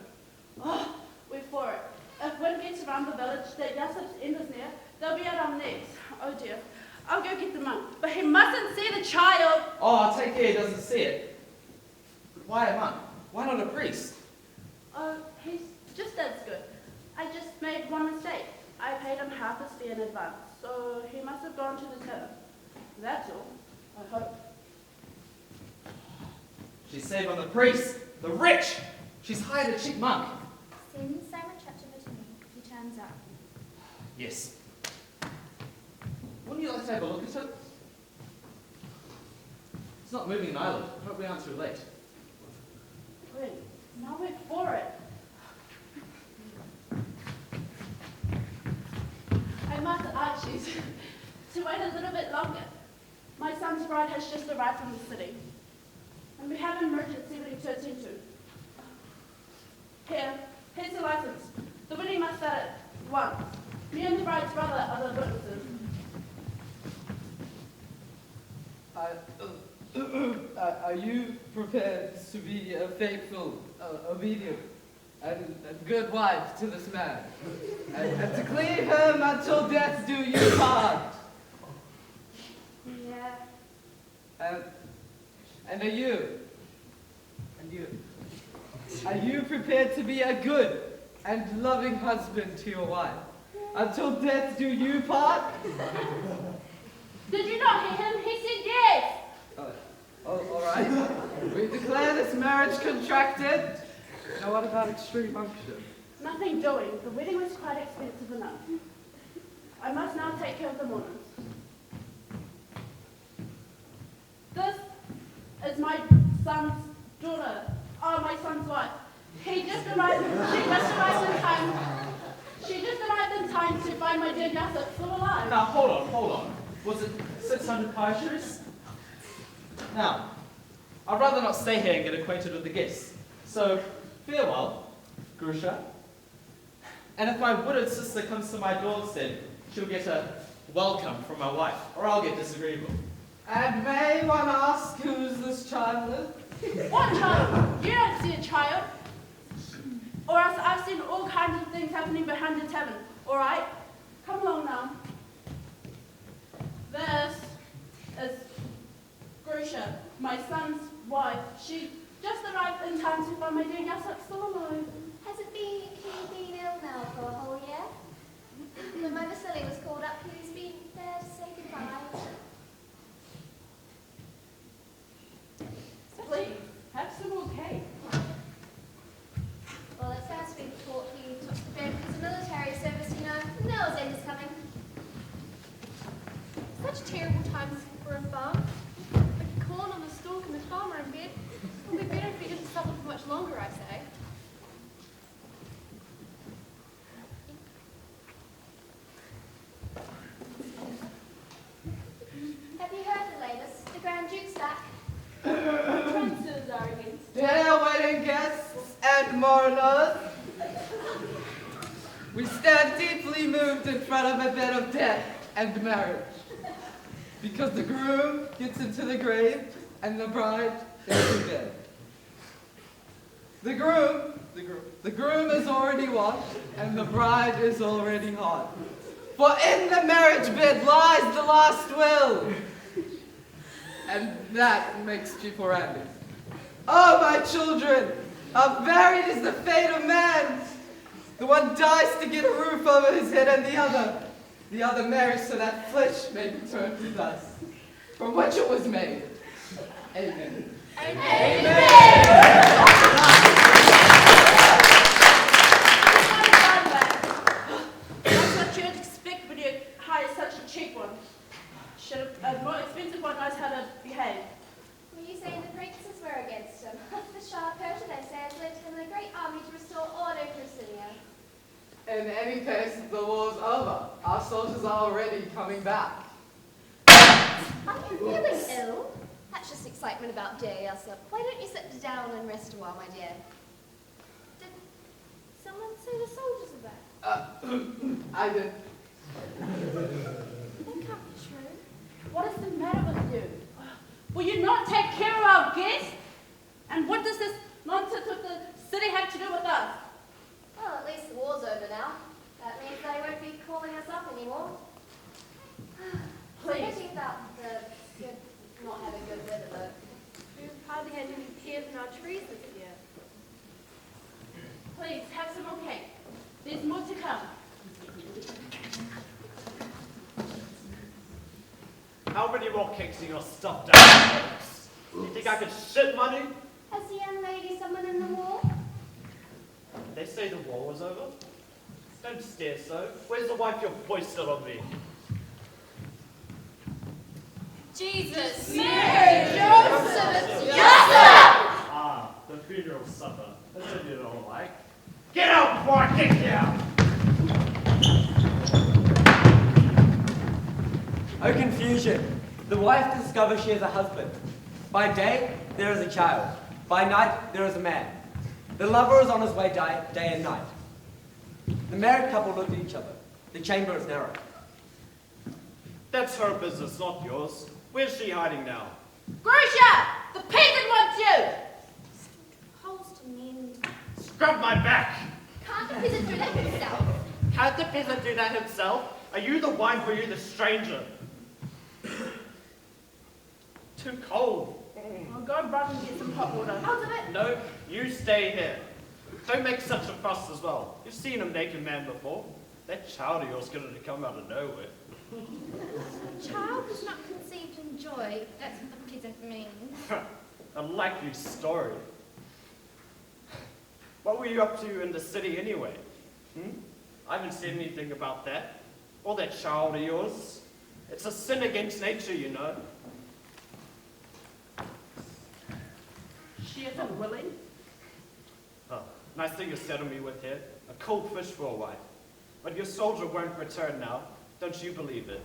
Oh, we're for it. If wind gets around the village that Yosef's end is near, they'll be at our necks. Oh dear. I'll go get the monk. But he mustn't see the child. Oh, I'll take care he doesn't see it. But why a monk? Why not a priest? Oh, he's just as good. I just made one mistake. I paid him half his fee in advance, so he must have gone to the tavern. That's all, I hope. She's saved on the priest, the rich. She's hired a cheap monk. Send Simon Chachabar to me if he turns up. Yes. just have a look at it? It's not moving an eyelid. Hope we aren't too late. Wait, now wait for it. I must ask you to wait a little bit longer. My son's bride has just arrived from the city, and we have an emergency wedding to attend to. Here's the license. The wedding must start at 1. Me and the bride's brother are the witnesses. Are you prepared to be a faithful, obedient, and good wife to this man? And to cleave him until death do you part? Yeah. And are you prepared to be a good and loving husband to your wife? Until death do you part? Did you not hear him? He said yes! All right. We declare this marriage contracted. Now what about extreme unction? Nothing doing. The wedding was quite expensive enough. I must now take care of the mourners. This is my son's daughter. Oh, my son's wife. She just arrived in time to find my dear Gossip still alive. Now, hold on. Was it 600 pastures? Now, I'd rather not stay here and get acquainted with the guests. So, farewell, Grusha. And if my widowed sister comes to my doorstep, she'll get a welcome from my wife, or I'll get disagreeable. And may one ask who's this child is? What child? You don't see a child. Or else I've seen all kinds of things happening behind the tavern. All right? Come along now. This is Grusha, my son's wife. She just arrived in time to find my dear Gossip still alive. Has he been ill now for a whole year? When my Vasily was called up, he's been there to say goodbye. Please, have some more cake. Well, at first we thought he took the bed because of military service, you know. Noah's end is coming. Such terrible times for a farm. The corn on the stalk and the farmer in bed. It would be better if he didn't suffer for much longer, I say. Have you heard the latest? The Grand Duke's back. Princes are against. Dear wedding guests and mourners, we stand deeply moved in front of a bed of death and marriage. Because the groom gets into the grave and the bride is in bed. The groom is already washed and the bride is already hot. For in the marriage bed lies the last will. And that makes people randy. Oh, my children, how varied is the fate of man. The one dies to get a roof over his head and the other marries so that flesh may be turned to dust, from which it was made. Amen. That's what you'd expect when you hire such a cheap one. A more expensive one knows how to behave. Were you saying the princes were against him? The Shah of Persia, they say, has led him a great army to restore order to Brasilia. In any case, the war's over. Our soldiers are already coming back. Are you feeling ill? That's just excitement about dear Yasser. Why don't you sit down and rest a while, my dear? Did someone say the soldiers are back? I did. That can't be true. What is the matter with you? Will you not take care of our guests? And what does this nonsense with the city have to do with us? Well, at least the war's over now. That means they won't be calling us up anymore. Please. Thinking about not having good weather, though. We've hardly had any pears in our trees this year. Please, have some more cake. There's more to come. How many more cakes are your stuffed down? You think I could ship money? Has the young lady someone in the war? They say the war was over. Don't stare so. Where's the wife you've foisted on me? Jesus. Mary, Joseph, Ah, the funeral supper. That's what you don't like. Get out before I kick you out! Oh, confusion! The wife discovers she has a husband. By day, there is a child. By night, there is a man. The lover is on his way day and night. The married couple look at each other. The chamber is narrow. That's her business, not yours. Where's she hiding now? Grusha! The peasant wants you! Supposed to mean... Scrub my back! Can't the peasant do that himself? Can't the peasant do that himself? Are you the wife or are you the stranger? Too cold. I'll go run and get some hot water. I'll do it. No, you stay here. Don't make such a fuss as well. You've seen a naked man before. That child of yours going to come out of nowhere. The child was not conceived in joy. That's what the peasant means. A likely story. What were you up to in the city anyway? I haven't said anything about that. Or that child of yours. It's a sin against nature, you know. She isn't willing. Oh, nice thing to settle me with here. A cold fish for a wife. But your soldier won't return now. Don't you believe it?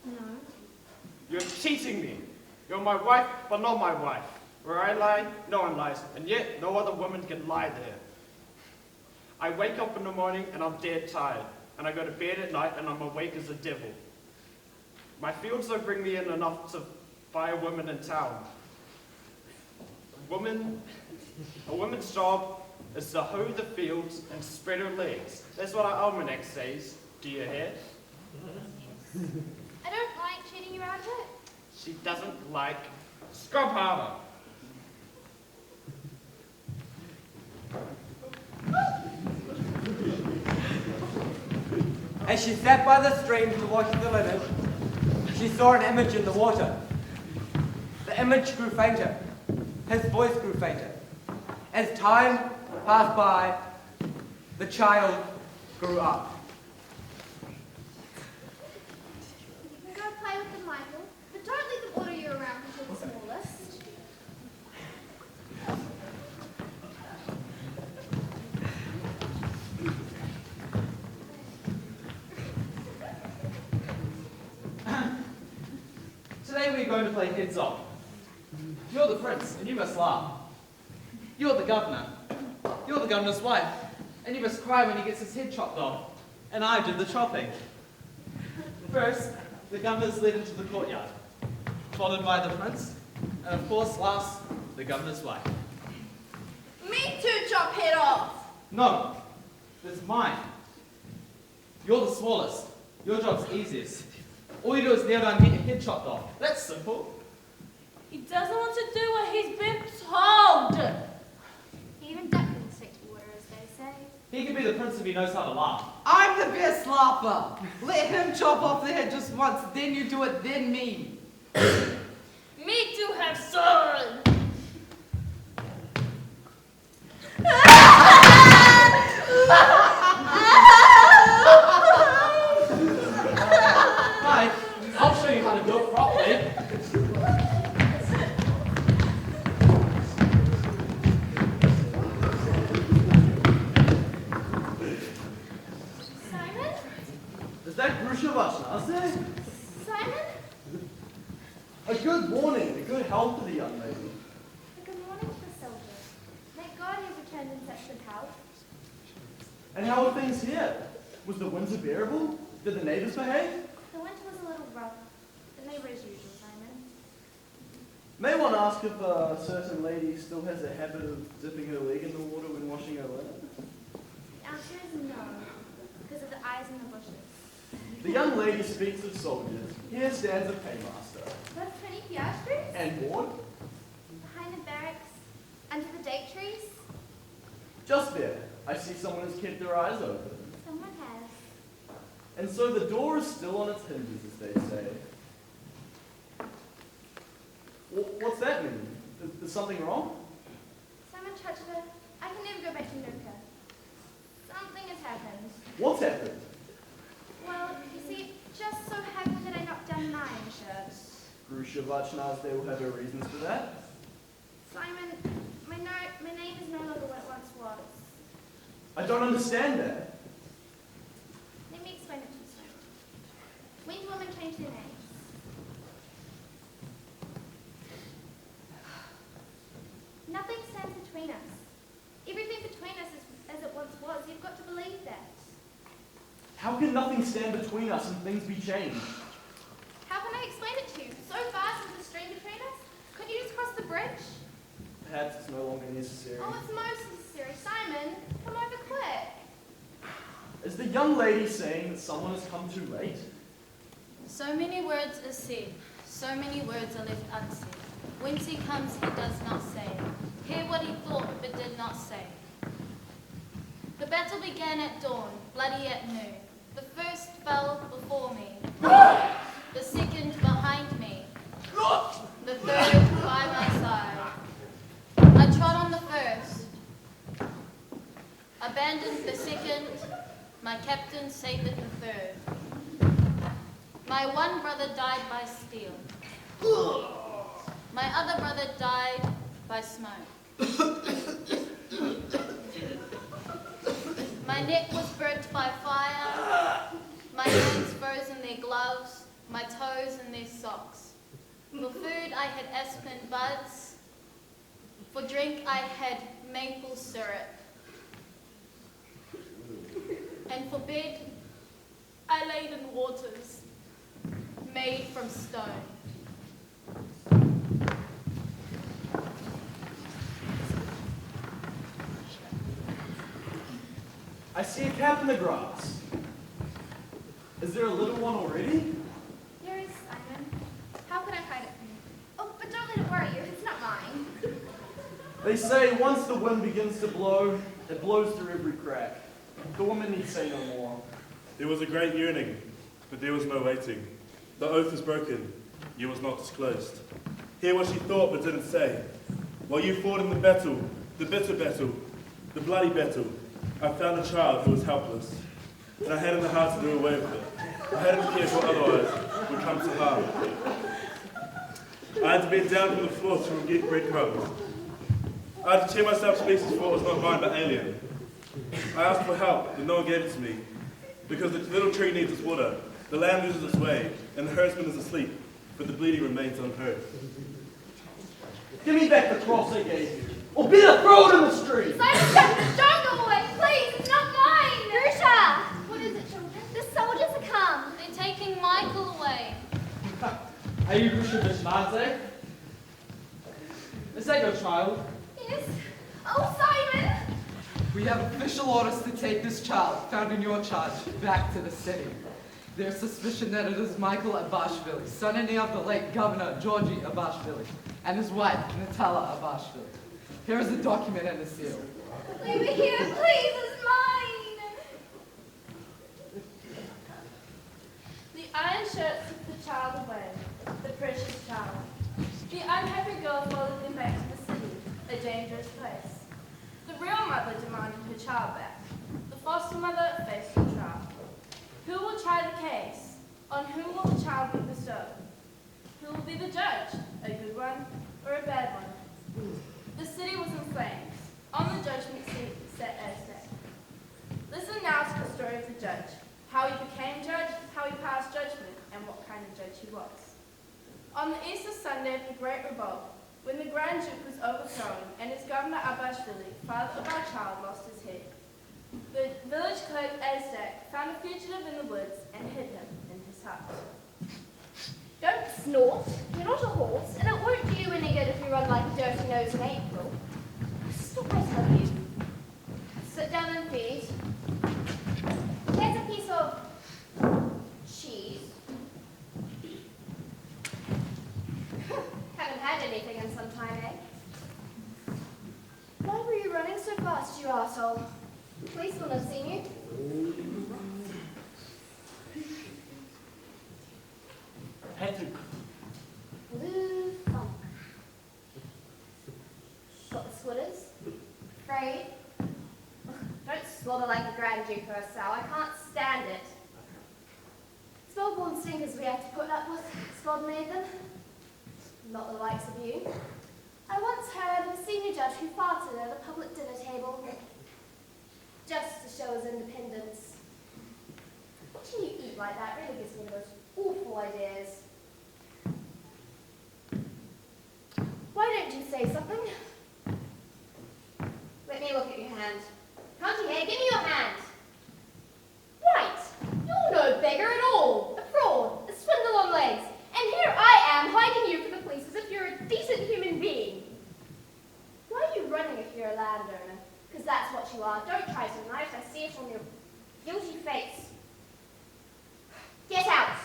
No. You're cheating me. You're my wife, but not my wife. Where I lie, no one lies. And yet, no other woman can lie there. I wake up in the morning and I'm dead tired. And I go to bed at night and I'm awake as a devil. My fields don't bring me in enough to buy a woman in town. A woman's job is to hoe the fields and spread her legs. That's what our almanac says. Do you hear? I don't like cheating you out of it. She doesn't like scrub harder. As she sat by the stream to wash the linen, she saw an image in the water. The image grew fainter. His voice grew fainter. As time passed by, the child grew up. You can go play with them, Michael, but don't let them order you around until the smallest. Today we're going to play heads off. You're the prince, and you must laugh. You're the governor. You're the governor's wife, and you must cry when he gets his head chopped off. And I did the chopping. First, the governor's led into the courtyard, followed by the prince, and of course, last, the governor's wife. Me too, chop head off! No, it's mine. You're the smallest. Your job's easiest. All you do is kneel down and get your head chopped off. That's simple. He doesn't want to do what he's been told. Even ducklings take to water, as they say. He can be the prince if he knows how to laugh. I'm the best laugher. Let him chop off the head just once, then you do it, then me. Me too have soul. Right, I'll show you how to do it properly. Simon? Is that Grusha Vashnase? Simon? A good morning, a good health to the young lady. Good morning to the soldier. Thank God he's returned in such good health. And how are things here? Was the winter bearable? Did the neighbors behave? The winter was a little rough. The neighbor as usual, Simon. May one ask if a certain lady still has a habit of dipping her leg in the water when washing her linen? The answer is no, because of the eyes in the bushes. The young lady speaks of soldiers. Here stands a paymaster. That's 20 piastres? And board? Behind the barracks, under the date trees, Just there. I see someone has kept their eyes open. someone has. And so the door is still on its hinges, as they say. What's that mean? Is something wrong? Someone touched her. I can never go back to Nuka. Something has happened. What's happened? Well, you see, it just so happened that I knocked down an iron shirt. Grusha they will have her reasons for that. Simon, my name is no longer what it once was. I don't understand that. Let me explain it to you, Simon. When do women change their names? Nothing stands between us. Everything between us is as it once was. You've got to believe that. How can nothing stand between us and things be changed? How can I explain it to you? So vast is the stream between us. Couldn't you just cross the bridge? Perhaps it's no longer necessary. Oh, it's most necessary. Simon, come over quick. Is the young lady saying that someone has come too late? So many words are said, so many words are left unsaid. Whence he comes, he does not say. Hear what he thought, but did not say. The battle began at dawn, bloody at noon. The first fell before me, the second behind me, the third by my side. I trod on the first, abandoned the second, my captain saveth the third. My one brother died by steel. My other brother died by smoke. My neck was burnt by fire, my hands froze in their gloves, my toes in their socks. For food I had aspen buds, for drink I had maple syrup, and for bed I laid in waters made from stone. I see a cap in the grass. Is there a little one already? There is, Simon. How can I hide it from you? Oh, but don't let it worry you. It's not mine. They say once the wind begins to blow, it blows through every crack. The woman need say no more. There was a great yearning, but there was no waiting. The oath was broken, yet was not disclosed. Hear what she thought but didn't say. While you fought in the battle, the bitter battle, the bloody battle, I found a child who was helpless, and I had in the heart to do away with it. I hadn't cared for otherwise would come to harm. I had to bend down from the floor to get breadcrumbs. I had to tear myself to pieces for what was not mine but alien. I asked for help, but no one gave it to me, because the little tree needs its water, the land loses its way, and the herdsman is asleep, but the bleeding remains unheard. Give me back the cross I gave you, or be a throw it in the street! Simon, don't go away, please! It's not mine! Grusha! What is it, children? The soldiers have come. They're taking Michael away. Are you Grusha Azdak? Is that your child? Yes. Oh, Simon! We have official orders to take this child, found in your charge, back to the city. There's suspicion that it is Michael Abashvili, son and heir of the late Governor Georgi Abashvili, and his wife, Natala Abashvili. Here is the document and the seal. Leave it here, please, it's mine! The iron shirt took the child away, the precious child. The unhappy girl followed them back to the city, a dangerous place. The real mother demanded her child back. The foster mother faced the trial. Who will try the case? On whom will the child be bestowed? Who will be the judge? A good one or a bad one? The city was in flames. On the judgment seat sat Azdak. Listen now to the story of the judge, how he became judge, how he passed judgment, and what kind of judge he was. On the Easter Sunday of the Great Revolt, when the Grand Duke was overthrown and his governor Abashvili, father of our child, lost his head, the village clerk Azdak found a fugitive in the woods and hid him in his hut. Don't snort. You're not a horse, and it won't do you any good if you run like a dirty nose in April. Stop, I tell you. Sit down and feed. Here's a piece of cheese. Haven't had anything in some time, eh? Why were you running so fast, you arsehole? Police will have seen you. Blue funk. Got the sweaters? Afraid? Don't slobber like a Grand Duke or a sow. I can't stand it. Spellborn stinkers we have to put up with, Spod Nathan. Not the likes of you. I once heard of a senior judge who farted at a public dinner table. Just to show his independence. Watching you eat like that really gives me the most awful ideas. Why don't you say something? Let me look at your hand. Can't you hear? Give me your hand. Right. You're no beggar at all. A fraud. A swindle on legs. And here I am hiding you from the police as if you're a decent human being. Why are you running if you're a landowner? Because that's what you are. Don't try to deny it. I see it on your guilty face. Get out.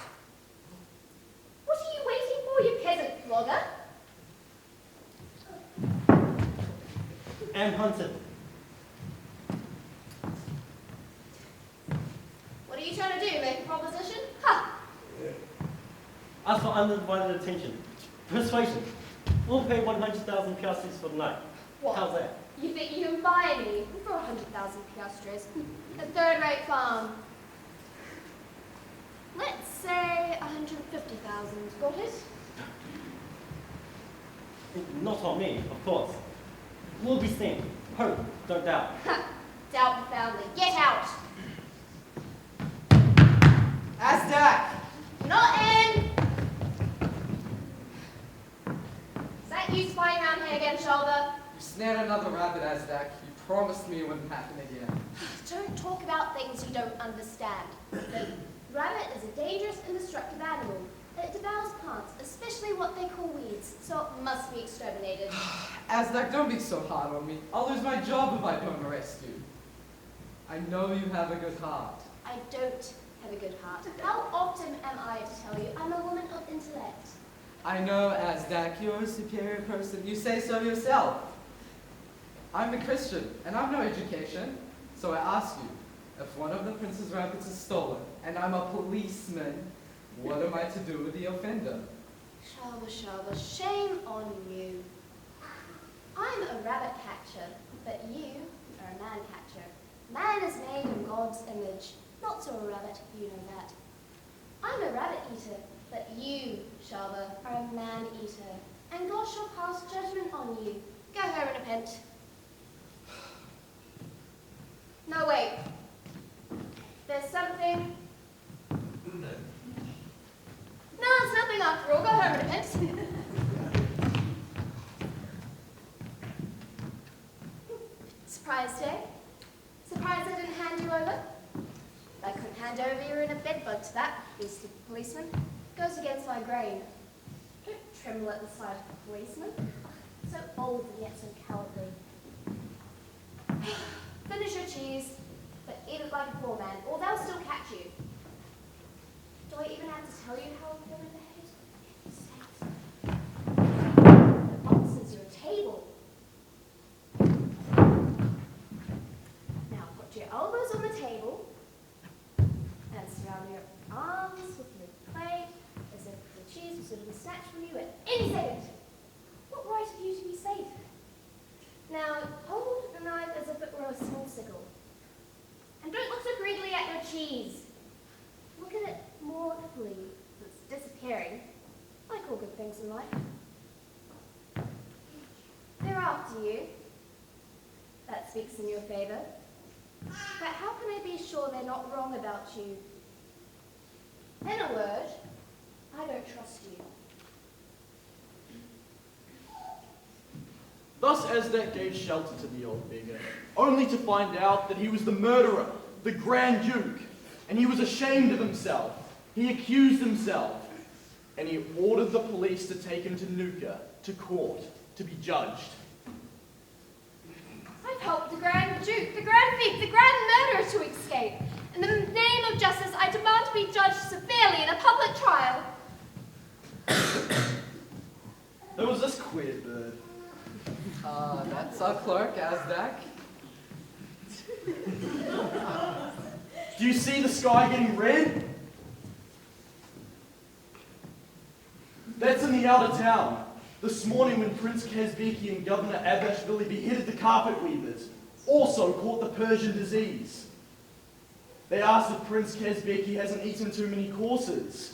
What are you waiting for, you peasant flogger? Am hunted. What are you trying to do? Make a proposition? Ha! As for undivided attention, persuasion. We'll pay 100,000 piastres for the night. What? How's that? You think you can buy me for 100,000 piastres? A third-rate farm. Let's say 150,000. Got it? Not on me, of course. We'll be seen. Hope, don't doubt. Ha! Doubt profoundly. Get out! Azdak! Not in! Is that you spying around here again, Shoulder? You snared another rabbit, Azdak. You promised me it wouldn't happen again. Don't talk about things you don't understand. The rabbit is a dangerous and destructive animal. It devours plants, especially what they call weeds, so it must be exterminated. Azdak, don't be so hard on me. I'll lose my job if I don't arrest you. I know you have a good heart. I don't have a good heart. How often am I to tell you I'm a woman of intellect? I know, Azdak, you're a superior person. You say so yourself. I'm a Christian, and I've no education. So I ask you, if one of the prince's rabbits is stolen, and I'm a policeman, what am I to do with the offender? Shabba, shame on you. I'm a rabbit catcher, but you are a man catcher. Man is made in God's image, not so a rabbit, you know that. I'm a rabbit eater, but you, Shabba, are a man eater, and God shall pass judgment on you. Go home and repent. No, wait. There's something. No, it's nothing after all. Go home and repent. Surprised, eh? Surprised I didn't hand you over? I couldn't hand over you in a bedbug to that beastly policeman. Goes against my grain. Don't tremble at the sight of a policeman. So old and yet so cowardly. Finish your cheese, but eat it like a poor man, or they'll still catch you. Do I even have to tell you how important the head? The box is your table. Now put your elbows on the table and surround your arms with your plate as if the cheese was going to be snatched from you at any second. What right have you to be safe? Now hold the knife as if it were a small sickle. And don't look so greedily at your cheese. Look at it more carefully. It's disappearing, like all good things in life. They're after you. That speaks in your favor. But how can I be sure they're not wrong about you? In a word, I don't trust you. Thus Azdak gave shelter to the old beggar, only to find out that he was the murderer, the Grand Duke, and he was ashamed of himself. He accused himself, and he ordered the police to take him to Nuka, to court, to be judged. I've helped the Grand Duke, the Grand Thief, the Grand Murderer to escape. In the name of justice, I demand to be judged severely in a public trial. Who was this queer bird? That's our clerk, Azdak. Do you see the sky getting red? That's in the outer town. This morning when Prince Kazbeki and Governor Abashvili beheaded the carpet weavers, also caught the Persian disease. They asked if Prince Kazbeki hasn't eaten too many courses.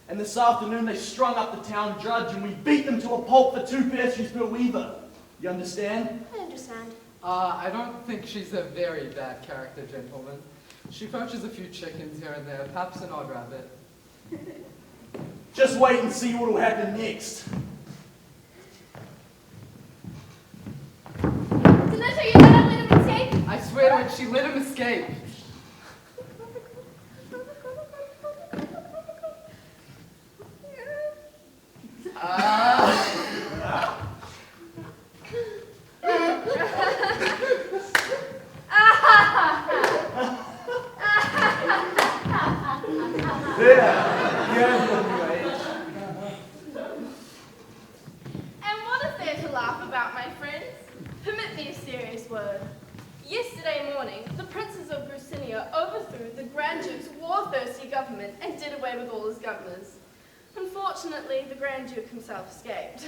And this afternoon they strung up the town judge and we beat them to a pulp for 2 pastries per weaver. You understand? I understand. I don't think she's a very bad character, gentlemen. She poaches a few chickens here and there, perhaps an odd rabbit. Just wait and see what will happen next. Delicious, you let him escape? I swear to it, she let him escape. And what is there to laugh about, my friends? Permit me a serious word. Yesterday morning, the princes of Grusha overthrew the Grand Duke's war-thirsty government and did away with all his governors. Unfortunately, the Grand Duke himself escaped.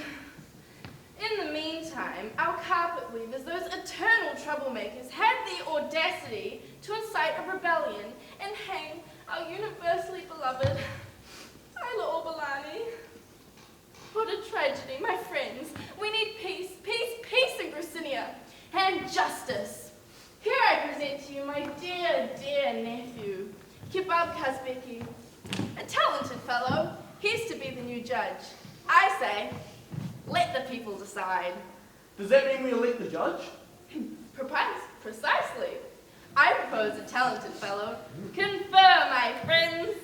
In the meantime, our carpet weavers, those eternal troublemakers, had the audacity to incite a rebellion and hang our universally beloved Isla Orbalani. What a tragedy, my friends. We need peace, peace, peace in Grusha, and justice. Here I present to you my dear, dear nephew, Kebab Kazbeki, a talented fellow. He's to be the new judge. I say, let the people decide. Does that mean we elect the judge? Precisely. I propose a talented fellow. Confer, my friends.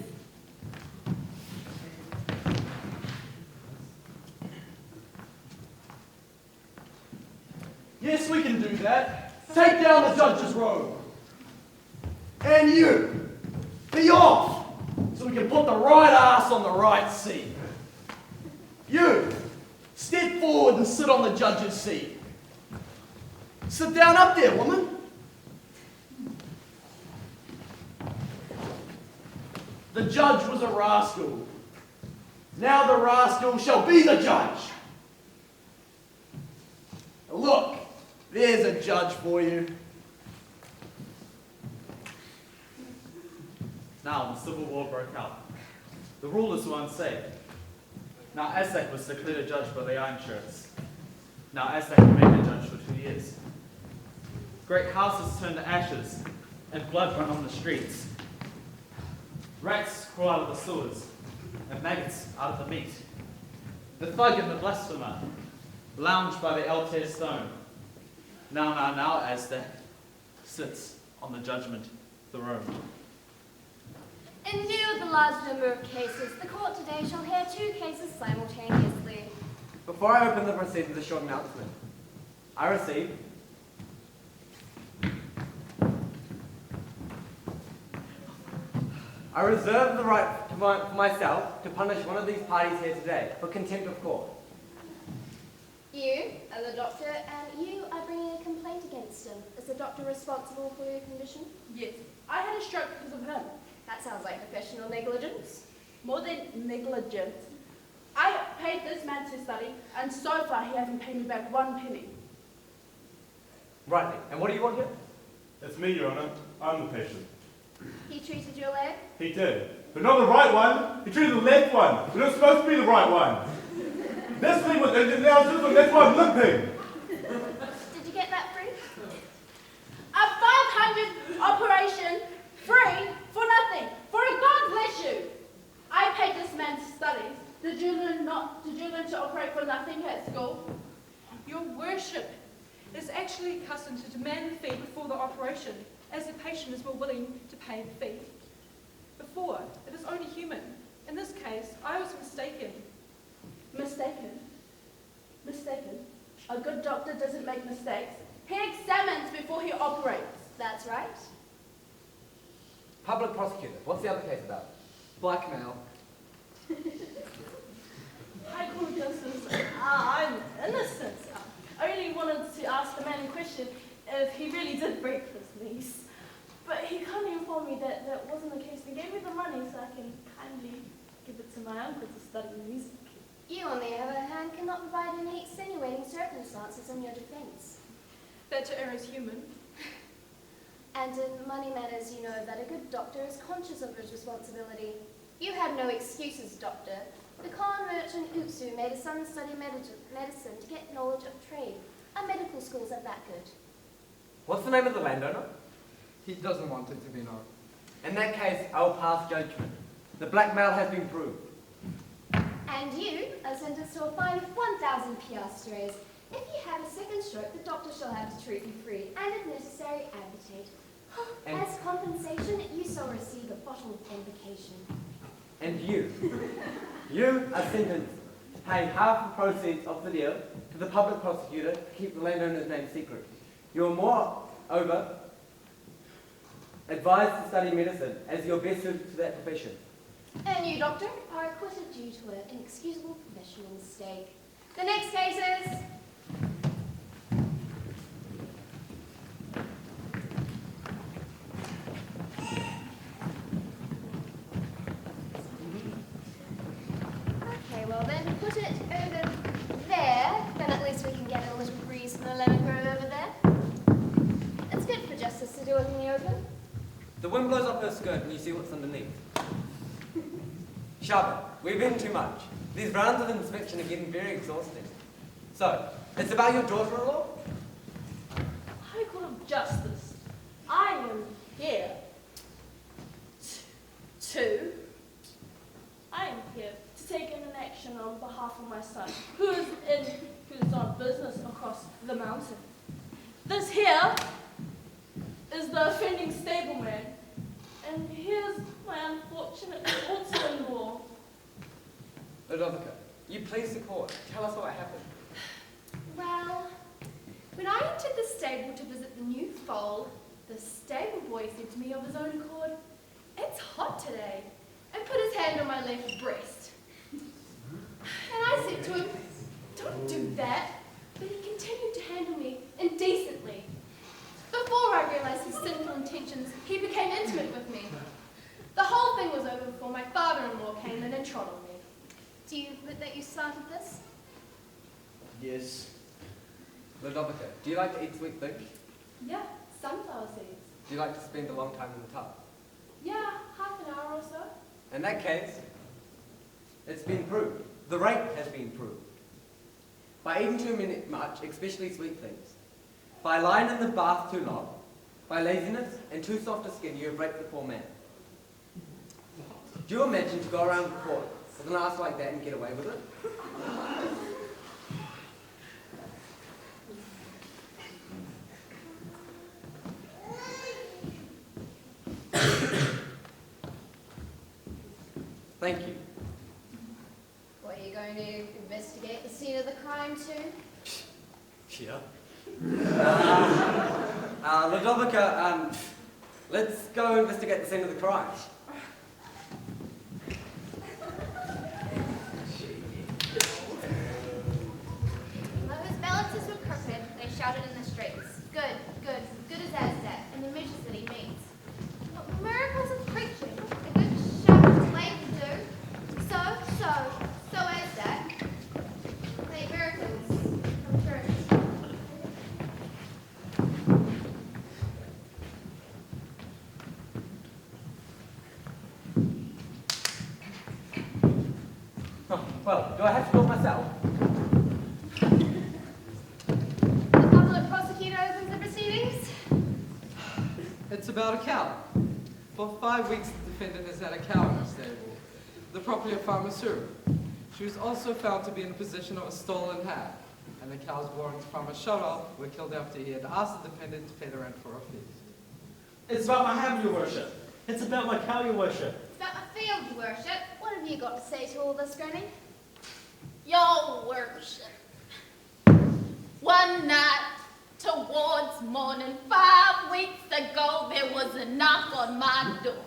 Yes, we can do that. Take down the judge's robe. And you, be off, so we can put the right ass on the right seat. You, step forward and sit on the judge's seat. Sit down up there, woman. The judge was a rascal. Now the rascal shall be the judge. Look, there's a judge for you. Now the civil war broke out. The rulers were unsafe. Now Azdak was declared a judge by the Iron Shirts. Now Azdak remained a judge for 2 years. Great houses turned to ashes, and blood ran on the streets. Rats crawl out of the sewers, and maggots out of the meat. The thug and the blasphemer lounge by the altar stone. Now Azdak sits on the judgment throne. In view of the large number of cases, the court today shall hear 2 cases simultaneously. Before I open the proceedings, a short announcement. I reserve the right for myself to punish one of these parties here today for contempt of court. You are the doctor, and you are bringing a complaint against him. Is the doctor responsible for your condition? Yes, I had a stroke because of him. That sounds like professional negligence. More than negligence. I paid this man to study, and so far he hasn't paid me back 1 penny. Rightly. And what do you want here? It's me, Your Honour. I'm the patient. He treated your leg? He did. But not the right one. He treated the left one. But it was supposed to be the right one. This thing was, now this one, that's why I'm limping. Did you get that free? A 500 operation, free, for nothing. For a God bless you. I paid this man's studies. Did you learn to operate for nothing at school? Your worship is actually accustomed to demand the fee before the operation, as the patient is more willing to pay the fee. Before, it is only human. In this case, I was mistaken. Mistaken? Mistaken? A good doctor doesn't make mistakes. He examines before he operates. That's right. Public prosecutor. What's the other case about? Blackmail. High Court Justice, I'm innocent. I only wanted to ask the man in question if he really did break his lease. But he kindly informed me that that wasn't the case and gave me the money so I can kindly give it to my uncle to study music. You, on the other hand, cannot provide any extenuating circumstances in your defense. That to err is human. And in money matters, you know that a good doctor is conscious of his responsibility. You had no excuses, Doctor. The Khan merchant Utsu made his son study medicine to get knowledge of trade. Our medical schools are that good. What's the name of the landowner? He doesn't want it to be known. In that case, I'll pass judgment. The blackmail has been proved. And you are sentenced to a fine of 1,000 piastres. If you have a second stroke, the doctor shall have to treat you free, and if necessary, amputate. And- As compensation, you shall receive a bottle of invocation. And you. You are sentenced to pay half the proceeds of the deal to the public prosecutor to keep the landowner's name secret. You are moreover advised to study medicine as your best suited to that profession. And you, Doctor, are acquitted due to an inexcusable professional mistake. The next case is... Okay, well then, put it over there. Then at least we can get a little breeze from the lemon grove over there. It's good for justice to do it in the open. The wind blows up her skirt and you see what's underneath. Sharpen, we've eaten too much. These rounds of inspection are getting very exhausting. So, it's about your daughter-in-law? High Court of Justice, I am here I am here to take an action on behalf of my son, who is on business across the mountain. This here is the offending stableman, and here's my unfortunate daughter-in-law. Ludovica, you please the court. Tell us what happened. Well, when I entered the stable to visit the new foal, the stable boy said to me of his own accord, "It's hot today," and put his hand on my left breast. And I said to him, "Don't do that," but he continued to handle me indecently. Before I realized his sinful intentions, he became intimate with me. The whole thing was over before my father-in-law came in and trod on me. Do you admit that you started this? Yes. Ludovica, do you like to eat sweet things? Yeah, sunflower seeds. Do you like to spend a long time in the tub? Yeah, half an hour or so. In that case, it's been proved. The rape has been proved. By eating too much, especially sweet things. By lying in the bath too long. By laziness and too soft a skin, you have raped the poor man. Do you imagine to go around the court with an ass like that and get away with it? Thank you. What, are you going to investigate the scene of the crime too? Yeah. Ludovica, let's go investigate the scene of the crime. Those balances were crooked, they shouted in the streets. Good, good, good as Azdak, and the measures that he meets. But miracles of preaching, a good shepherd's way to do. So Azdak. Make miracles come true. Oh, well, do I have to do it myself? The public prosecutor opens the proceedings. It's about a cow. For 5 weeks, the defendant has had a cow in her stable, the property of Farmer Suru. She was also found to be in possession of a stolen hat, and the cow's warrants from a shut-off were killed after he had asked the defendant to pay the rent for a feast. It's about my ham, your worship. It's about my cow, your worship. It's about my field, your worship. What have you got to say to all this, Granny? Your worship. One night towards morning, 5 weeks ago, there was a knock on my door.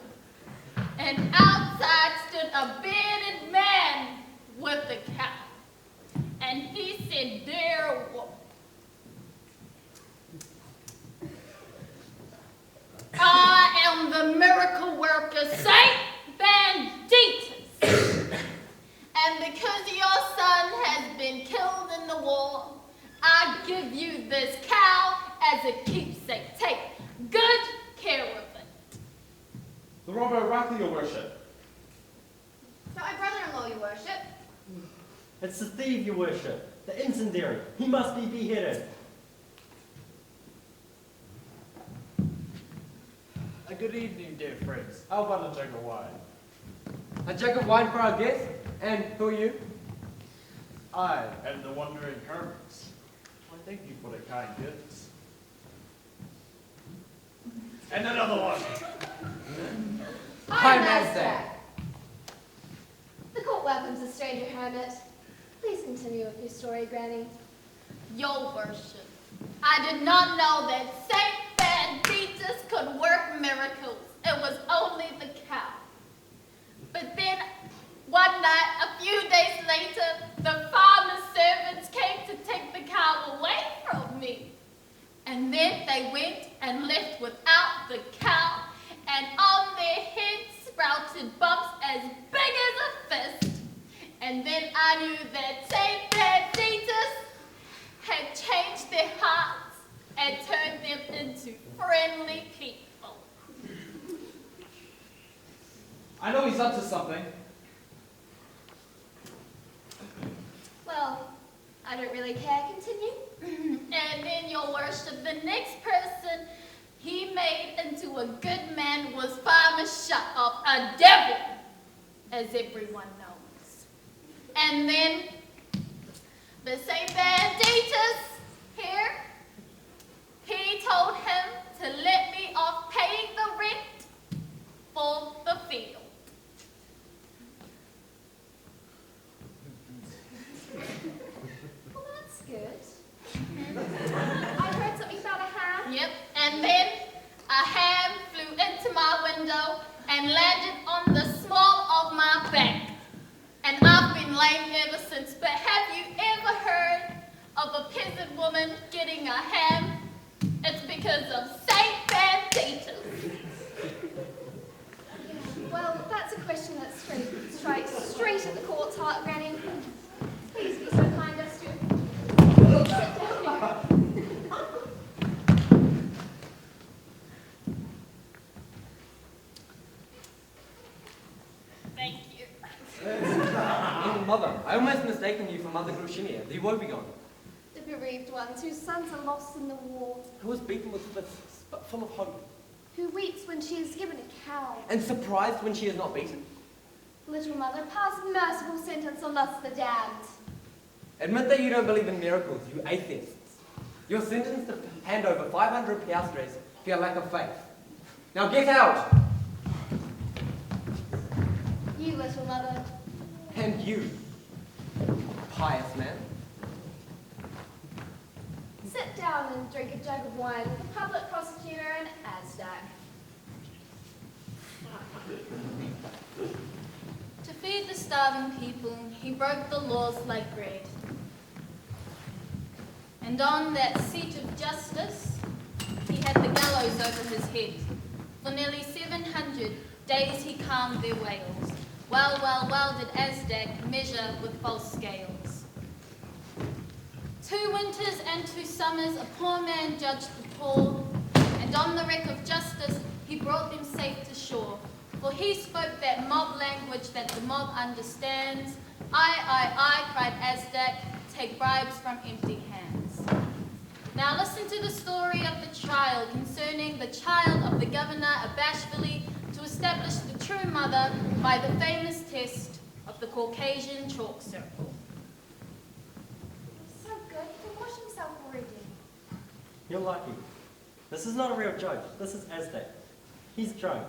And outside stood a bearded man with a cow. And he said, "Dear woman, I am the miracle worker, Saint Banditus. And because your son has been killed in the war, I give you this cow as a keepsake. Take good care of it." The robber Raka, your worship. know, your worship. It's the thief, your worship. The incendiary. He must be beheaded. A good evening, dear friends. How about a jug of wine? A jug of wine for our guest? And who are you? I am the wandering hermit. I thank you for the kind gifts. And another one. I'm Azdak. The court welcomes the stranger hermit. Please continue with your story, Granny. Your worship, I did not know that Saint Banditas could work miracles. It was only the cow. But then, one night, a few days later, the farmer's servants came to take the cow away from me. And then they went and left without the cow, and on their heads sprouted bumps as big as a fist. And then I knew that Saint Banditas had changed their hearts and turned them into friendly people. I know he's up to something. Well, I don't really care. Continue. And then, your worship, the next person he made into a good man was Farmer Shut Up, a devil, as everyone knows. And then, the Saint Banditas here, he told him to let me off paying the rent for the field. Well, that's good. I heard something about a ham. Yep, and then a ham flew into my window and landed on the small of my back. And I've been lame ever since. But have you ever heard of a peasant woman getting a ham? It's because of Saint Banditas. Well, that's a question that strikes straight at the court's heart, Granny. Please be so kind as to sit down. Thank you. Oh, Mother, I almost mistaken you for Mother Grusha, the woebegone, The bereaved ones whose sons are lost in the war, who was beaten with fists, but full of hope, who weeps when she is given a cow. and surprised when she is not beaten. Little mother, pass merciful sentence on us the damned. Admit that you don't believe in miracles, you atheists. You're sentenced to hand over 500 piastres for your lack of faith. Now get out! You, little mother. And you, pious man. Sit down and drink a jug of wine with the public prosecutor and Azdak. To feed the starving people, he broke the laws like bread. And on that seat of justice, he had the gallows over his head. For nearly 700 days he calmed their wails. Well did Azdak measure with false scales. 2 winters and 2 summers a poor man judged the poor, and on the wreck of justice he brought them safe to shore. For he spoke that mob language that the mob understands. I, cried Azdak, take bribes from empty hands. Now listen to the story of the trial concerning the child of the governor Abashvili to establish the true mother by the famous test of the Caucasian chalk circle. So good, he can wash himself already. You're lucky. This is not a real judge. This is Azdak. He's drunk.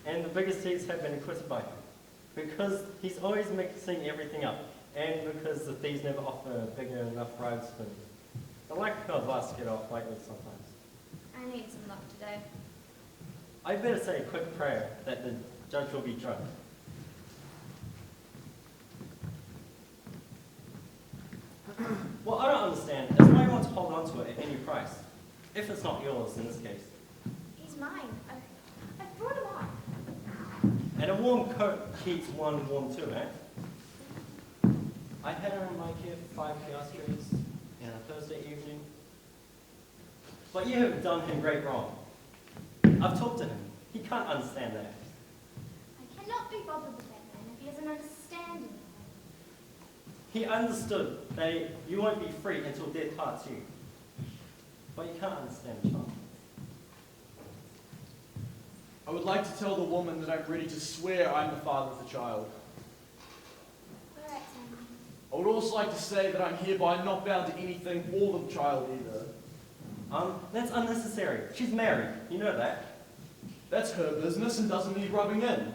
And the biggest thieves have been acquitted by him. Because he's always mixing everything up. And because the thieves never offer bigger enough bribes for them. The luck of us get off lightly sometimes. I need some luck today. I'd better say a quick prayer that the judge will be drunk. Well, I don't understand is why you want to hold on to it at any price. If it's not yours in this case. He's mine. I brought him on. And a warm coat keeps one warm too, eh? I had her in my care for 5 piastres on a Thursday evening. But you have done him great wrong. I've talked to him. He can't understand that. I cannot be bothered with that man if he doesn't understand me. He understood that you won't be free until death parts you. But you can't understand a child. I would like to tell the woman that I'm ready to swear I'm the father of the child. All right, Sam. I would also like to say that I'm hereby not bound to anything for the child either. That's unnecessary. She's married. You know that. That's her business and doesn't need rubbing in.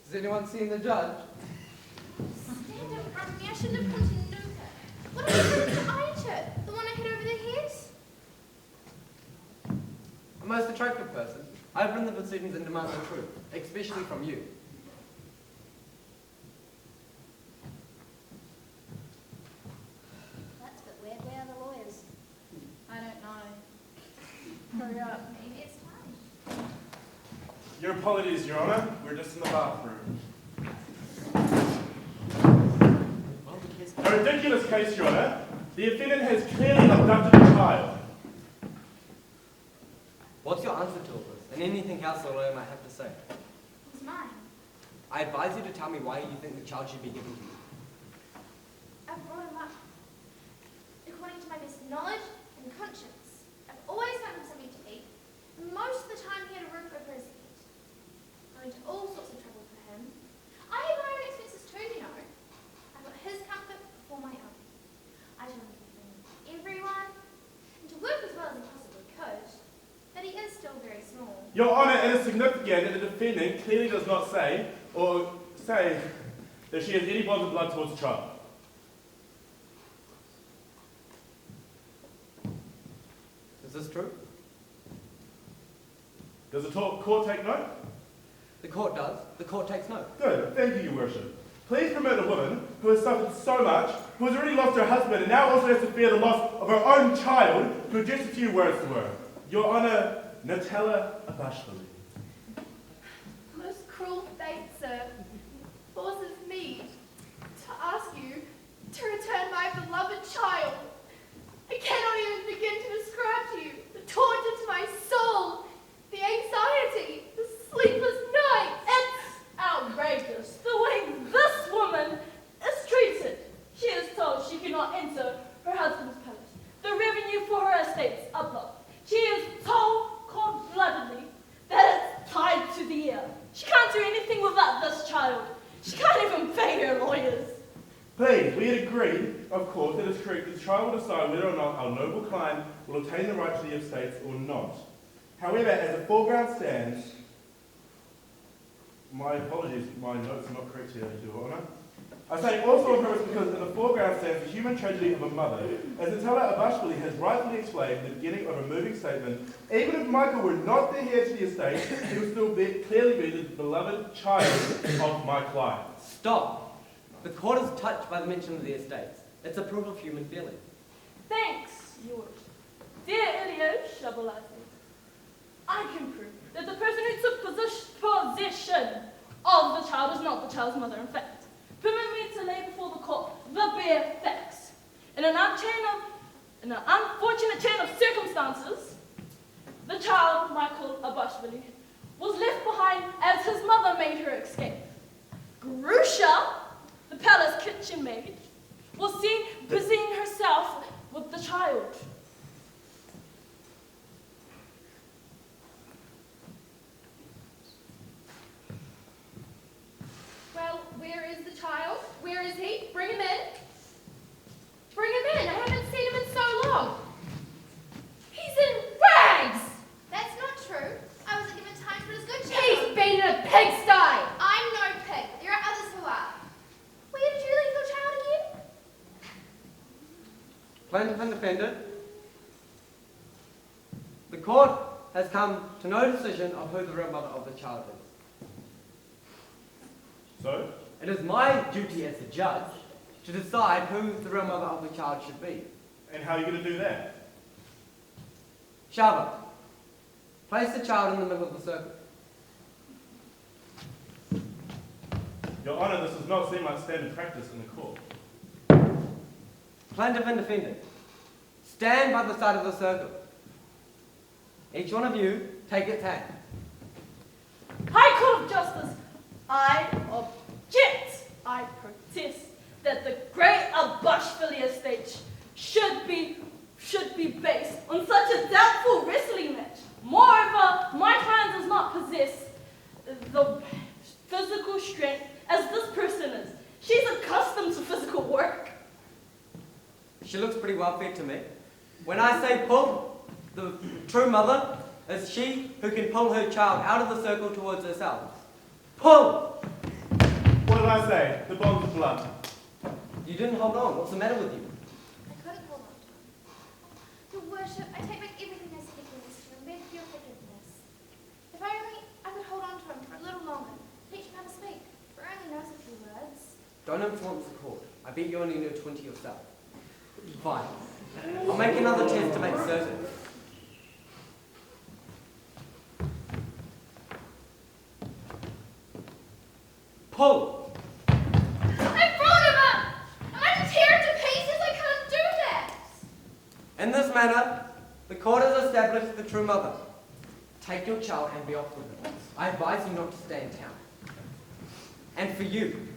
Has anyone seen the judge? Stand up from me. I shouldn't have come to know her. What about the Aita? The one I hit over the head? A most attractive person. I've written the proceedings and demand the truth, especially from you. That's a bit weird. Where are the lawyers? I don't know. Hurry up. Maybe it's time. Your apologies, Your Honor. We're just in the bathroom. A ridiculous case, Your Honor. The offendant has clearly abducted a child. What's your answer to all this, and anything else the lawyer might have to say? It's mine. I advise you to tell me why you think the child should be given to you. I've brought him up. According to my best knowledge and conscience, I've always found him something to eat. And most of the time he had a roof over his head. Got into all sorts of trouble for him. I have my own expenses too, you know. I put his comfort before my own. I don't understand everyone, and to work as well as he possibly could, but he is still very small. Your Honor, it is significant that the defendant clearly does not say that she has any bonds of blood towards the child. Is this true? Does the court take note? The court does. The court takes note. Good. Thank you, Your Worship. Please permit a woman who has suffered so much, who has already lost her husband and now also has to fear the loss of her own child, to address a few words to her. Your Honor, Natella Abashvili. Most cruel fate, sir, forces me to ask you to return my beloved child. I cannot even begin to describe to you the torture to my soul, the anxiety, the sleepless nights. It's outrageous the way this woman is treated. She is told she cannot enter her husband's palace. The revenue for her estates are blocked. She is told cold-bloodedly that it's tied to the ear. She can't do anything without this child. She can't even pay her lawyers. Please, we had agreed, of course, that it's correct that the trial will decide whether or not our noble client will obtain the right to the estates or not. However, as the foreground stands, my apologies, my notes are not correct here, Your Honour. I say also on purpose because in the foreground stands the human tragedy of a mother. As Natella Abashvili has rightfully explained in the beginning of a moving statement, even if Michael were not the heir to the estate, he would still clearly be the beloved child of my client. Stop! The court is touched by the mention of the estates. It's a proof of human feeling. Thanks, Your Worship. Dear Elio Shabalasi, I can prove that the person who took possession of the child is not the child's mother, in fact. Permit me to lay before the court the bare facts. In an unfortunate chain of circumstances, the child, Michael Abashvili, was left behind as his mother made her escape. Grusha, the palace kitchen maid, was seen busying herself with the child. Well, where is the child? Where is he? Bring him in. Bring him in. I haven't seen him in so long. He's in rags! That's not true. I wasn't given time to put his good shirt He's on. been in a pigsty! I'm no pig. There are others who are. Where did you leave your child again? Plaintiff and defendant, the court has come to no decision of who the real mother of the child is. So? It is my duty as the judge to decide who the real mother of the child should be. And how are you going to do that? Shava, place the child in the middle of the circle. Your Honour, this does not seem like standard practice in the court. Plaintiff and defendant, stand by the side of the circle. Each one of you take its hand. High High Court of Justice, I object, I protest that the great Abashvili estate should be based on such a doubtful wrestling match. Moreover, my client does not possess the physical strength as this person is. She's accustomed to physical work. She looks pretty well fed to me. When I say pull, the true mother is she who can pull her child out of the circle towards herself. Pull! What did I say? The bonds of blood. You didn't hold on. What's the matter with you? I couldn't hold on to him. Your worship, I take back everything I said against you and beg for your forgiveness. If only I could hold on to him for a little longer, teach him how to speak, for he only knows a few words. Don't influence the court. I bet you only know 20 yourself. Fine. I'll make another test to make certain. Pull! I brought him up! Am I to tear it to pieces? I can't do that! In this manner, the court has established the true mother. Take your child and be off with it. I advise you not to stay in town. And for you,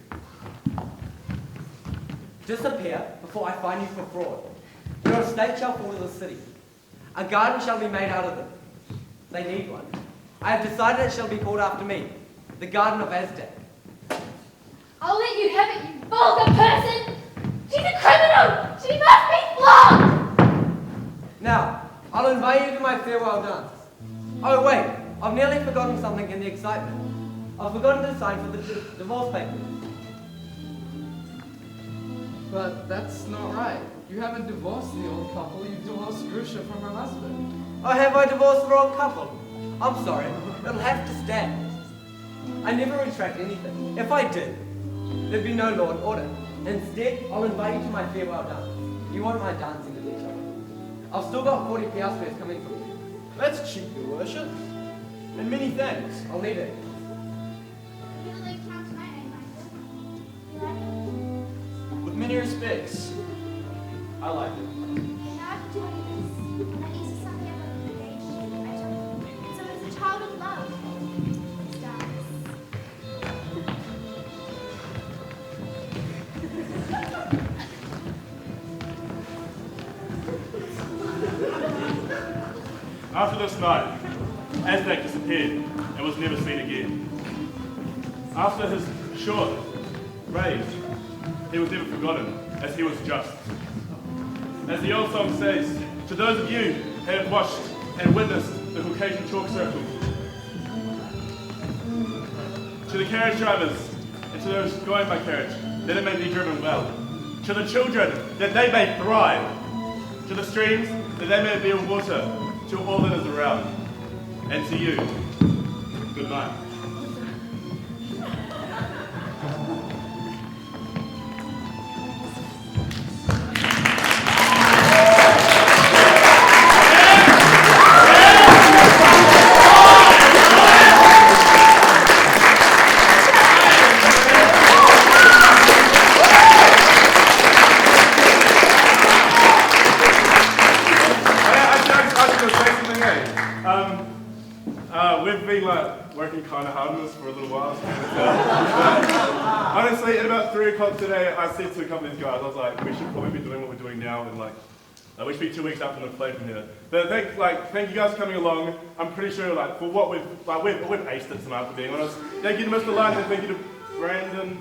disappear before I fine you for fraud. Your estate shall fall to the city. A garden shall be made out of them. They need one. I have decided it shall be called after me, the Garden of Azdak. I'll let you have it, you vulgar person! She's a criminal! She must be flogged! Now, I'll invite you to my farewell dance. Oh wait, I've nearly forgotten something in the excitement. I've forgotten to sign for the divorce papers. But that's not right. You haven't divorced the old couple, you've divorced Grusha from her husband. Oh, have I divorced the wrong couple? I'm sorry, it'll have to stand. I never retract anything. If I did, there'd be no law and order. Instead, I'll invite you to my farewell dance. You won't mind dancing with each other. I've still got 40 piastres coming from you. That's cheap, your worship. And many thanks. I'll need it. You're the late town tonight, eh, Michael? You like it? With many respects, I like it. And now I can do any of this. At Easter Sunday, I got engaged. I took him. So it's a child of love. It's dance. After this night, Azdak disappeared and was never seen again. After his short rage, he was never forgotten, as he was just. As the old song says, to those of you who have watched and witnessed the Caucasian chalk circle, to the carriage drivers and to those going by carriage, that it may be driven well. To the children, that they may thrive. To the streams, that they may be water to all that is around. And to you, good night. We've been working kind of hard on this for a little while. Honestly, at about 3 o'clock today, I said to a couple of these guys, I was like, we should probably be doing what we're doing now, and we should be 2 weeks after the play from here. But thank you guys for coming along. I'm pretty sure for what we've aced it tonight, for being honest. Thank you to Mr. Lund and thank you to Brandon.